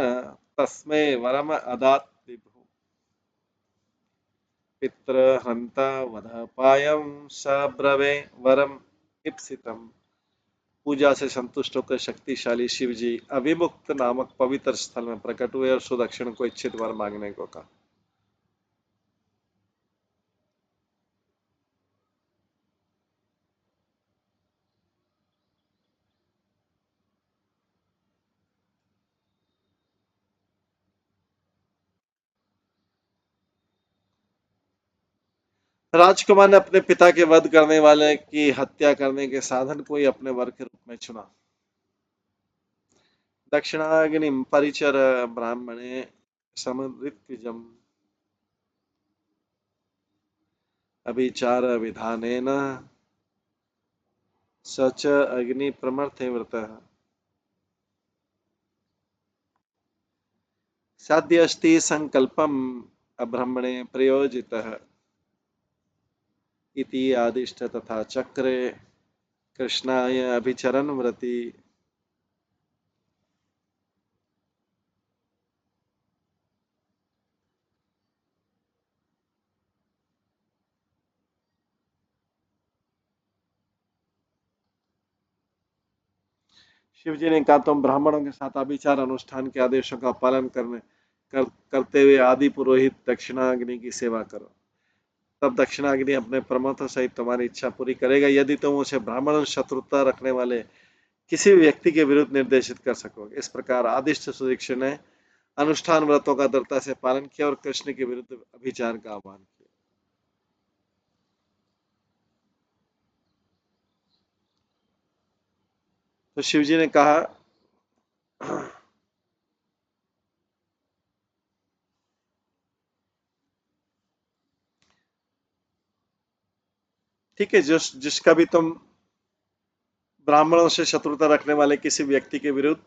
तस्मै वरम अदात विभु पितृ हंता वधपायम सब्रवे वरम इप्सितम। पूजा से संतुष्ट होकर शक्तिशाली शिव जी अविमुक्त नामक पवित्र स्थल में प्रकट हुए और सुदक्षिण को इच्छित वर मांगने को कहा। राजकुमार ने अपने पिता के वध करने वाले की हत्या करने के साधन को ही अपने वर के रूप में चुना। दक्षिणाग्नि परिचर ब्राह्मणे समृत्विजम अभिचार विधानेन सच अग्नि प्रमर्थे व्रतः साध्य अस्ति संकल्पम अब्रह्मणे प्रयोजितः इति आदिष्ट तथा चक्रे कृष्णाय अभिचरण व्रति। शिव जी ने कहा तुम ब्राह्मणों के साथ अभिचार अनुष्ठान के आदेशों का पालन करते हुए आदि पुरोहित दक्षिणाग्नि की सेवा करो। तब दक्षिणाग्नि अपने प्रमथों सहित तुम्हारी इच्छा पूरी करेगा यदि तुम उसे ब्राह्मण शत्रुता रखने वाले किसी भी व्यक्ति के विरुद्ध निर्देशित कर सकोगे। इस प्रकार आदिष्ट सुदीक्षित ने अनुष्ठान व्रतों का दृढ़ता से पालन किया और कृष्ण के विरुद्ध अभिचार का आह्वान किया। तो शिव जी ने कहा ठीक है, जिसका भी तुम ब्राह्मणों से शत्रुता रखने वाले किसी व्यक्ति के विरुद्ध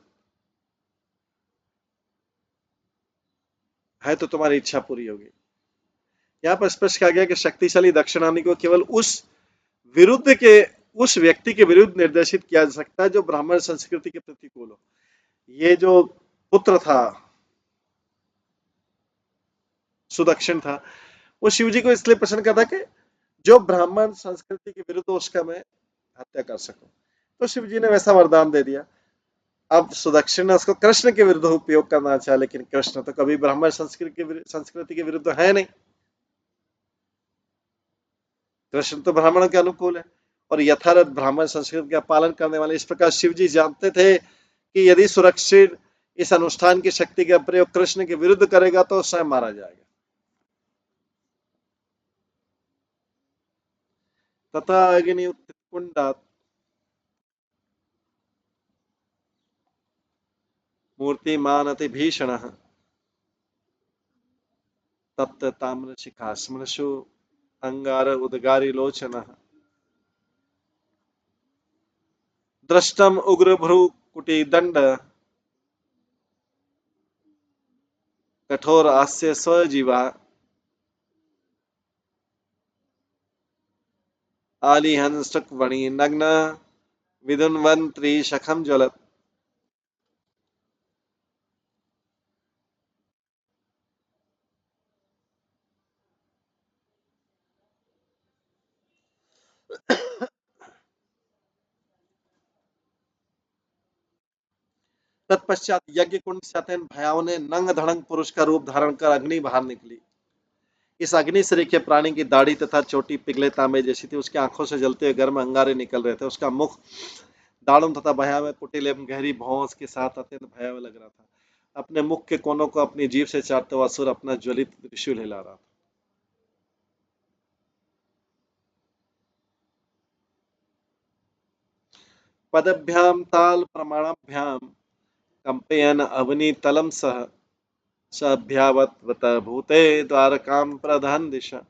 है तो तुम्हारी इच्छा पूरी होगी। यहाँ पर स्पष्ट कहा गया कि शक्तिशाली दक्षिणाग्नि को केवल उस व्यक्ति के विरुद्ध निर्देशित किया जा सकता है जो ब्राह्मण संस्कृति के प्रतिकूल हो। ये जो पुत्र था सुदक्षिण था वो शिव जी को इसलिए पसंद करता कि जो ब्राह्मण संस्कृति के विरुद्ध हो उसका मैं हत्या कर सकूं। तो शिव जी ने वैसा वरदान दे दिया। अब सुदक्षिण ने उसको कृष्ण के विरुद्ध उपयोग करना चाहा लेकिन कृष्ण तो कभी ब्राह्मण संस्कृति के विरुद्ध है नहीं। कृष्ण तो ब्राह्मणों के अनुकूल है और यथारथ ब्राह्मण संस्कृति का पालन करने वाले। इस प्रकार शिव जी जानते थे कि यदि सुरक्षित इस अनुष्ठान की शक्ति का प्रयोग कृष्ण के विरुद्ध करेगा तो स्वयं मारा जाएगा। तथा अग्नि कुंडात मूर्तिमान अति भीषणः तप्त ताम्र शिखा स्मृशु अंगार उद्गारी लोचनः दृष्टम उग्र भ्रू कुटी दंड कठोर हास्य स्वजीवा आलिहंसकवणि नग्न विदुन्वन्त्री शखम ज्वलत। तत्पश्चात यज्ञ कुंड से अत्यंत भयावने नंग धड़ंग पुरुष का रूप धारण कर अग्नि बाहर निकली। इस अग्नि सरीखे प्राणी की दाढ़ी तथा चोटी पिघले तांबे जैसी थी। उसकी आंखों से जलते हुए गर्म अंगारे निकल रहे थे। उसका मुख दाढ़ों तथा भयावह कुटिल एवं गहरी भौंस के साथ अत्यंत भयावह लग रहा था। अपने मुख के कोनों को अपनी जीभ से चाटते हुआ असुर अपना ज्वलित त्रिशूल हिला रहा था। पदभ्याम ताल प्रमाणाभ्याम कंपयन अवनी तलम सह सभ्यावत भूते द्वारकाम प्रधान दिशा।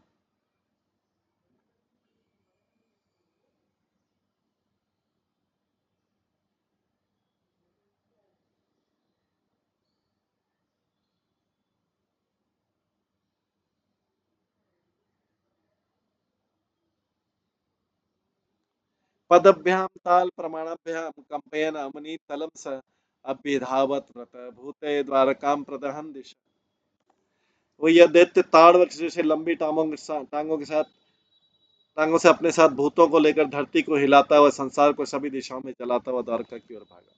पदभ्याम ताल प्रमाणाभ्याम कंपयन अमनी तलम स अभ्यधावत व्रत भूते द्वारकाम प्रदहन दिशा। वो यह दैत्य ताड़ वृक्ष जैसे लंबी टांगों से अपने साथ भूतों को लेकर धरती को हिलाता हुआ संसार को सभी दिशाओं में जलाता हुआ द्वारका की ओर भागा।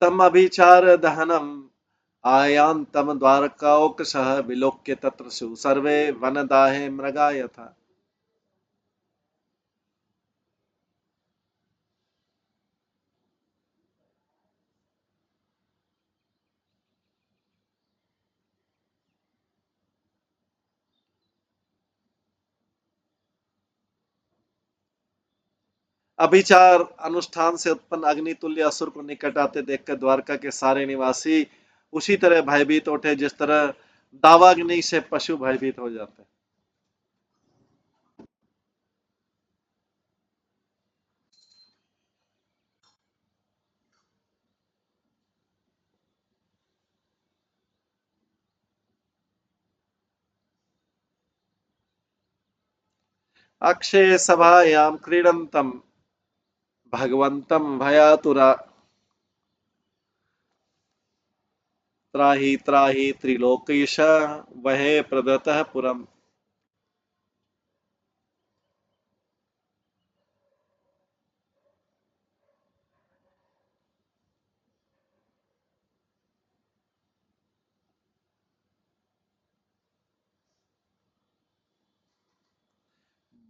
तम अभिचार दहनम आयान्तम द्वारकाओकसः विलोक्य तत्र सर्वे वनदाहे मृगा यथा। अभिचार अनुष्ठान से उत्पन्न अग्नितुल्य असुर को निकट आते देखकर द्वारका के सारे निवासी उसी तरह भयभीत उठे जिस तरह दावाग्नि से पशु भयभीत हो जाते हैं। अक्षय सभायां क्रीडंतम भगवंतम भयातुरा त्राहि त्राहि त्रिलोकीश वहे प्रदतः पुरम।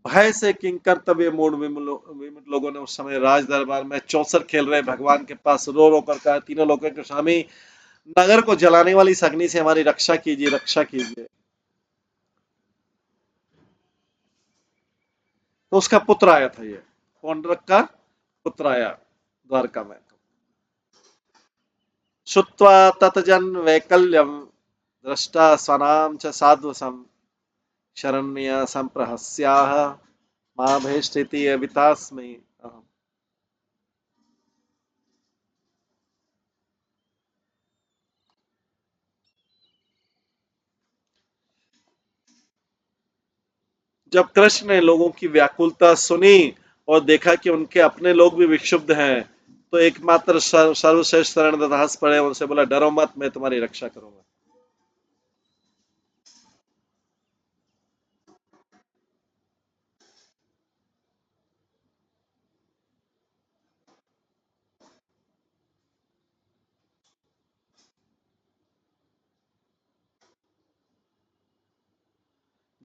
भय से किंकर तबे मूड विमुट लोगों ने उस समय राज दरबार में चौसर खेल रहे भगवान के पास रो रो कर कहा, तीनों लोगों के स्वामी, नगर को जलाने वाली इस अग्नि से हमारी रक्षा कीजिए, रक्षा कीजिए। तो उसका पुत्र आया था, ये पौंड्रक का पुत्र आया द्वारका में। श्रुत्वा ततजन वैकल्यम दृष्टा स्वनाम च साध्वसम शरण्य संप्रहस्याः मां भेष्टिति अवितास्मि अहम्। जब कृष्ण ने लोगों की व्याकुलता सुनी और देखा कि उनके अपने लोग भी विक्षुब्ध हैं, तो एकमात्र सर्वश्रेष्ठ शरण हंस पड़े, उनसे बोला, डरो मत, मैं तुम्हारी रक्षा करूंगा।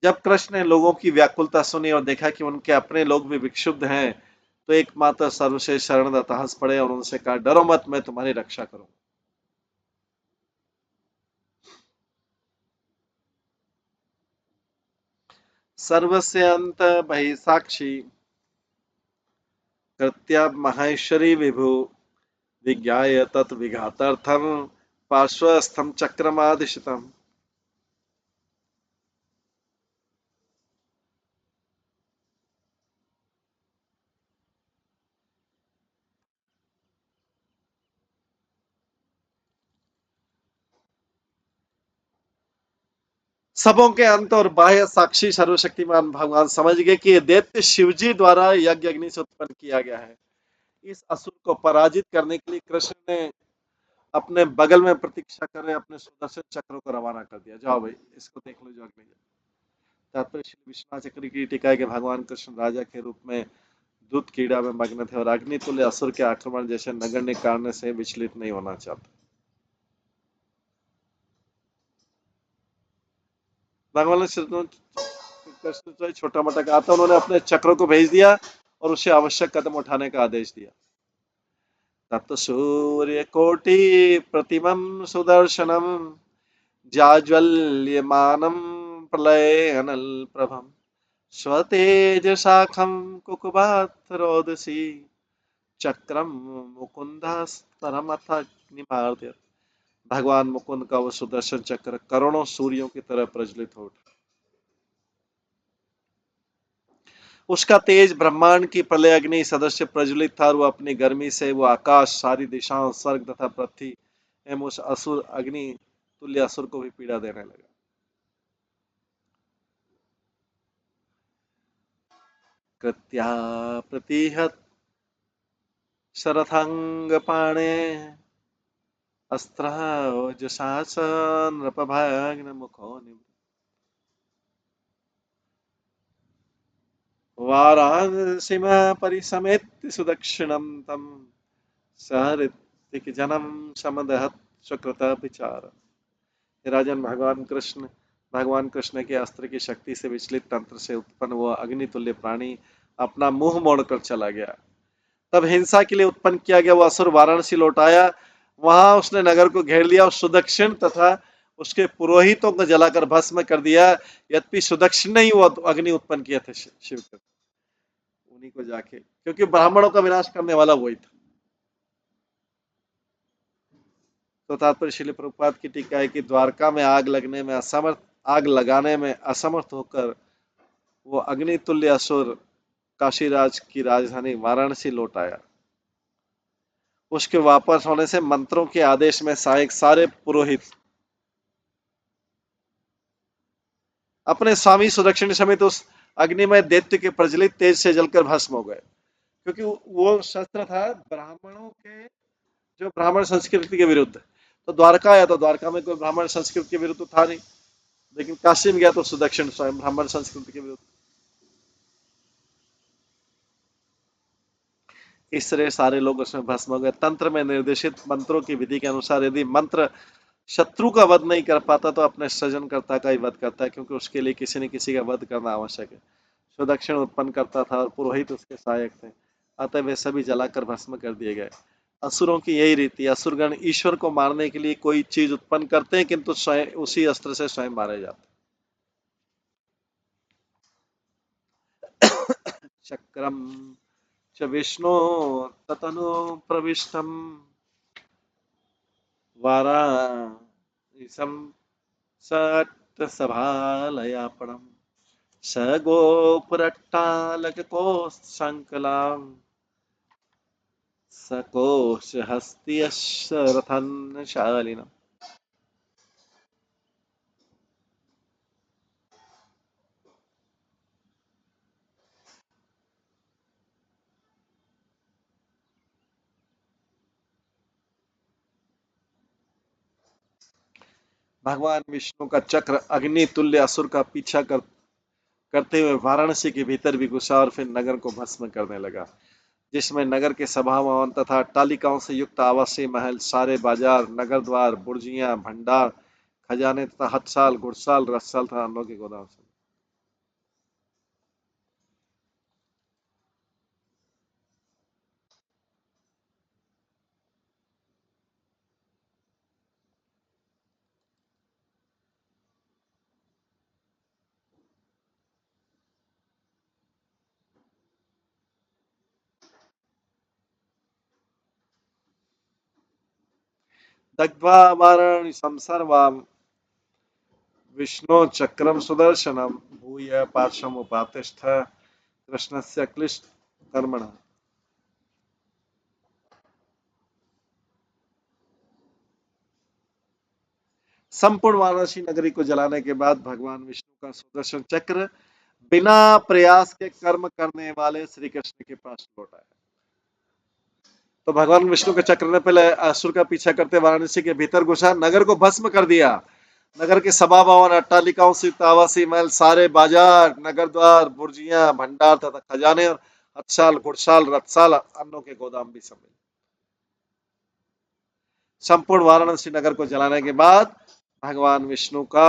जब कृष्ण ने लोगों की व्याकुलता सुनी और देखा कि उनके अपने लोग भी विक्षुब्ध हैं, तो एकमात्र सर्वश्रेष्ठ शरण हंस पड़े और उनसे कहा, डरो मत, मैं तुम्हारी रक्षा करूंगा। सर्वस्य अंत बहि साक्षी कृत्या माहेश्वरी विभु विज्ञाय तत् विघातार्थम पार्श्वस्थम चक्रमादिशतम। सबों के अंत और बाह्य साक्षी सर्वशक्तिमान भगवान समझ गए कि ये दैत्य शिवजी द्वारा यज्ञ अग्नि से उत्पन्न किया गया है। इस असुर को पराजित करने के लिए कृष्ण ने अपने बगल में प्रतीक्षा कर रहे अपने सुदर्शन चक्र को रवाना कर दिया। जाओ भाई, इसको देख लो जो अग्नि है। तात्पर्य श्री विश्वनाथ चक्र की टीका है कि भगवान कृष्ण राजा के रूप में दूत क्रीड़ा में मग्न थे और अग्नि तुल्य असुर के आक्रमण जैसे नगण्य कारण से विचलित नहीं होना चाहते। भगवान ने कृष्ण से छोटा मोटा कहा था, उन्होंने अपने चक्रों को भेज दिया और उसे आवश्यक कदम उठाने का आदेश दिया। तत् सूर्य कोटि प्रतिमं सुदर्शनम जाज्वल्यमानं प्रलय अनल प्रभम स्वतेज शाखम कुकुबात रोदसी चक्रम मुकुंदास्तरमथ अग्निमार्द्य। भगवान मुकुंद का वो सुदर्शन चक्र करोड़ों सूर्यों की तरह प्रज्वलित हो उठा। उसका तेज ब्रह्मांड की प्रलय अग्नि सदस्य प्रज्वलित था और वो अपनी गर्मी से वो आकाश, सारी दिशाओं, स्वर्ग तथा पृथ्वी एवं उस असुर अग्नि तुल्य असुर को भी पीड़ा देने लगा। कृत्या प्रतिहत शरथांग पाणे अस्त्र ओजसासन नृपभग्न मुखो वाराणसीम परिसमेत सुदक्षिणम तम सहृतिक जनम समदहत सुकृत विचार। राजन, भगवान कृष्ण के अस्त्र की शक्ति से विचलित तंत्र से उत्पन्न हुआ अग्नितुल्य प्राणी अपना मुंह मोड़कर चला गया। तब हिंसा के लिए उत्पन्न किया गया वो असुर वाराणसी लौट आया। वहां उसने नगर को घेर लिया और सुदक्षिण तथा उसके पुरोहितों को जलाकर भस्म कर दिया। यद्यपि सुदक्षिण ने ही वो अग्नि उत्पन्न किया था शिव के, उन्हीं को जाके, क्योंकि ब्राह्मणों का विनाश करने वाला वही था। तो तात्पर्य श्रील प्रभुपाद की टीका है कि द्वारका में आग लगाने में असमर्थ होकर वो अग्नितुल्य असुर काशीराज की राजधानी वाराणसी लौट आया। उसके वापस होने से मंत्रों के आदेश में सहायक सारे पुरोहित अपने स्वामी सुदक्षिण समेत उस अग्निमय दैत्य के प्रज्वलित तेज से जलकर भस्म हो गए। क्योंकि वो शस्त्र था ब्राह्मणों के, जो ब्राह्मण संस्कृति के विरुद्ध। तो द्वारका आया तो द्वारका में कोई ब्राह्मण संस्कृति के विरुद्ध तो था नहीं, लेकिन काशी में गया तो सुदक्षिण स्वयं ब्राह्मण संस्कृति के विरुद्ध। इस तरह सारे लोग उसमें भस्म हो गए। तंत्र में निर्देशित मंत्रों की विधि के अनुसार यदि मंत्र शत्रु का वध नहीं कर पाता तो अपने सृजनकर्ता का ही वध करता है, क्योंकि उसके लिए किसी न किसी का वध करना आवश्यक है। सुदक्षिण उत्पन्न करता था और पुरोहित उसके सहायक थे, अतः वे सभी जलाकर भस्म कर दिए गए। असुरों की यही रीति, असुरगण ईश्वर को मारने के लिए कोई चीज उत्पन्न करते हैं किंतु स्वयं उसी अस्त्र से स्वयं मारे जाते। चक्रम च विष्णु ततनु प्रविष्टम वाराणसीं सभालयापणम स गोपुरट्टालककोशङ्कलां सकोशहस्तियशरथन्शालिनम्। भगवान विष्णु का चक्र अग्नि तुल्य असुर का पीछा करते हुए वाराणसी के भीतर भी घुसा और फिर नगर को भस्म करने लगा, जिसमें नगर के सभा भवन तथा अट्टालिकाओं से युक्त आवासीय महल, सारे बाजार, नगर द्वार, बुर्जियां, भंडार, खजाने तथा हथसाल, घुड़साल, रथसाल तथा अन्नों के गोदाम। दग्ध्वा वाराणि सर्वाम विष्णु चक्रम सुदर्शनम भूय पार्श्वमुपातिष्ठ कृष्णस्य क्लिष्ट कर्मण। संपूर्ण वाराणसी नगरी को जलाने के बाद भगवान विष्णु का सुदर्शन चक्र बिना प्रयास के कर्म करने वाले श्री कृष्ण के पास लौटा है। तो भगवान विष्णु के चक्र ने पहले असुर का पीछा करते वाराणसी के भीतर घुसा, नगर को भस्म कर दिया। नगर के सभा भवन, अट्टालिकाओं से आवासीय महल, सारे बाजार, नगर द्वार, बुर्जियां, भंडार तथा खजाने और हथशाल, घुड़साल, रथसाल, अन्नों के गोदाम भी समेत संपूर्ण वाराणसी नगर को जलाने के बाद भगवान विष्णु का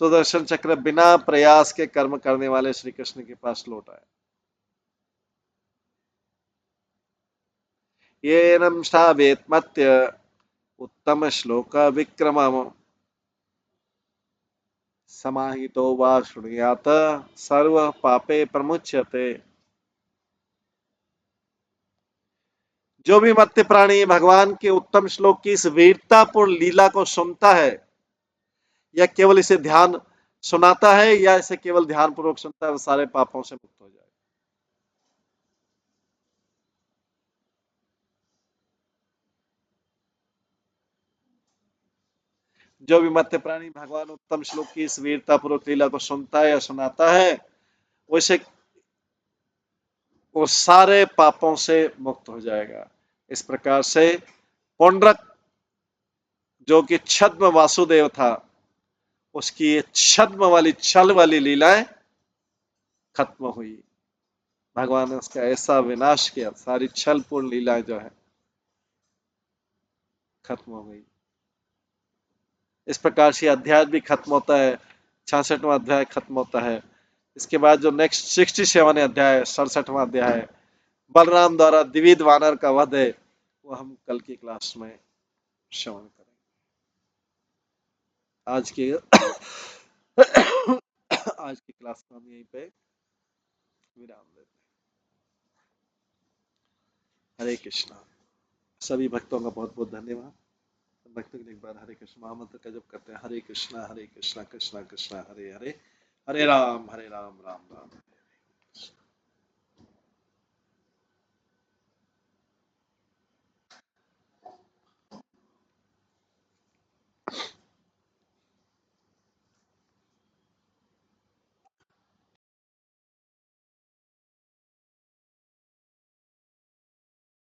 सुदर्शन चक्र बिना प्रयास के कर्म करने वाले श्री कृष्ण के पास लौटा है। येनम वेत्मत्य उत्तम श्लोक विक्रमम समाहितो वा शृणुयात सर्व पापे प्रमुच्यते। जो भी मत्स्य प्राणी भगवान के उत्तम श्लोक की इस वीरतापूर्ण लीला को सुनता है या केवल इसे ध्यान सुनाता है या इसे केवल ध्यान पूर्वक सुनता है, वो सारे पापों से मुक्त हो जाए। जो भी मत्स्य प्राणी भगवान उत्तम श्लोक की इस वीरतापूर्वक लीला को सुनता है या सुनाता है, वो इसे वो सारे पापों से मुक्त हो जाएगा। इस प्रकार से पौंड्रक जो कि छद्म वासुदेव था, उसकी ये छद्म वाली छल वाली लीलाएं खत्म हुई। भगवान ने उसका ऐसा विनाश किया, सारी छलपूर्ण लीलाएं जो है खत्म हो गई। इस प्रकार से अध्याय भी खत्म होता है, 66वां अध्याय खत्म होता है। इसके बाद जो नेक्स्ट 67 अध्याय, 67वां अध्याय है, बलराम द्वारा द्विविध वानर का वध है, वो हम कल की क्लास में श्रवण करेंगे। आज की आज की क्लास को हम यहीं पे विराम देते हैं। हरे कृष्णा। सभी भक्तों का बहुत बहुत धन्यवाद। भक्तों के एक बार हरे कृष्ण महामंत्र का जप करते हैं। हरे कृष्णा कृष्णा कृष्णा हरे हरे, हरे राम राम राम।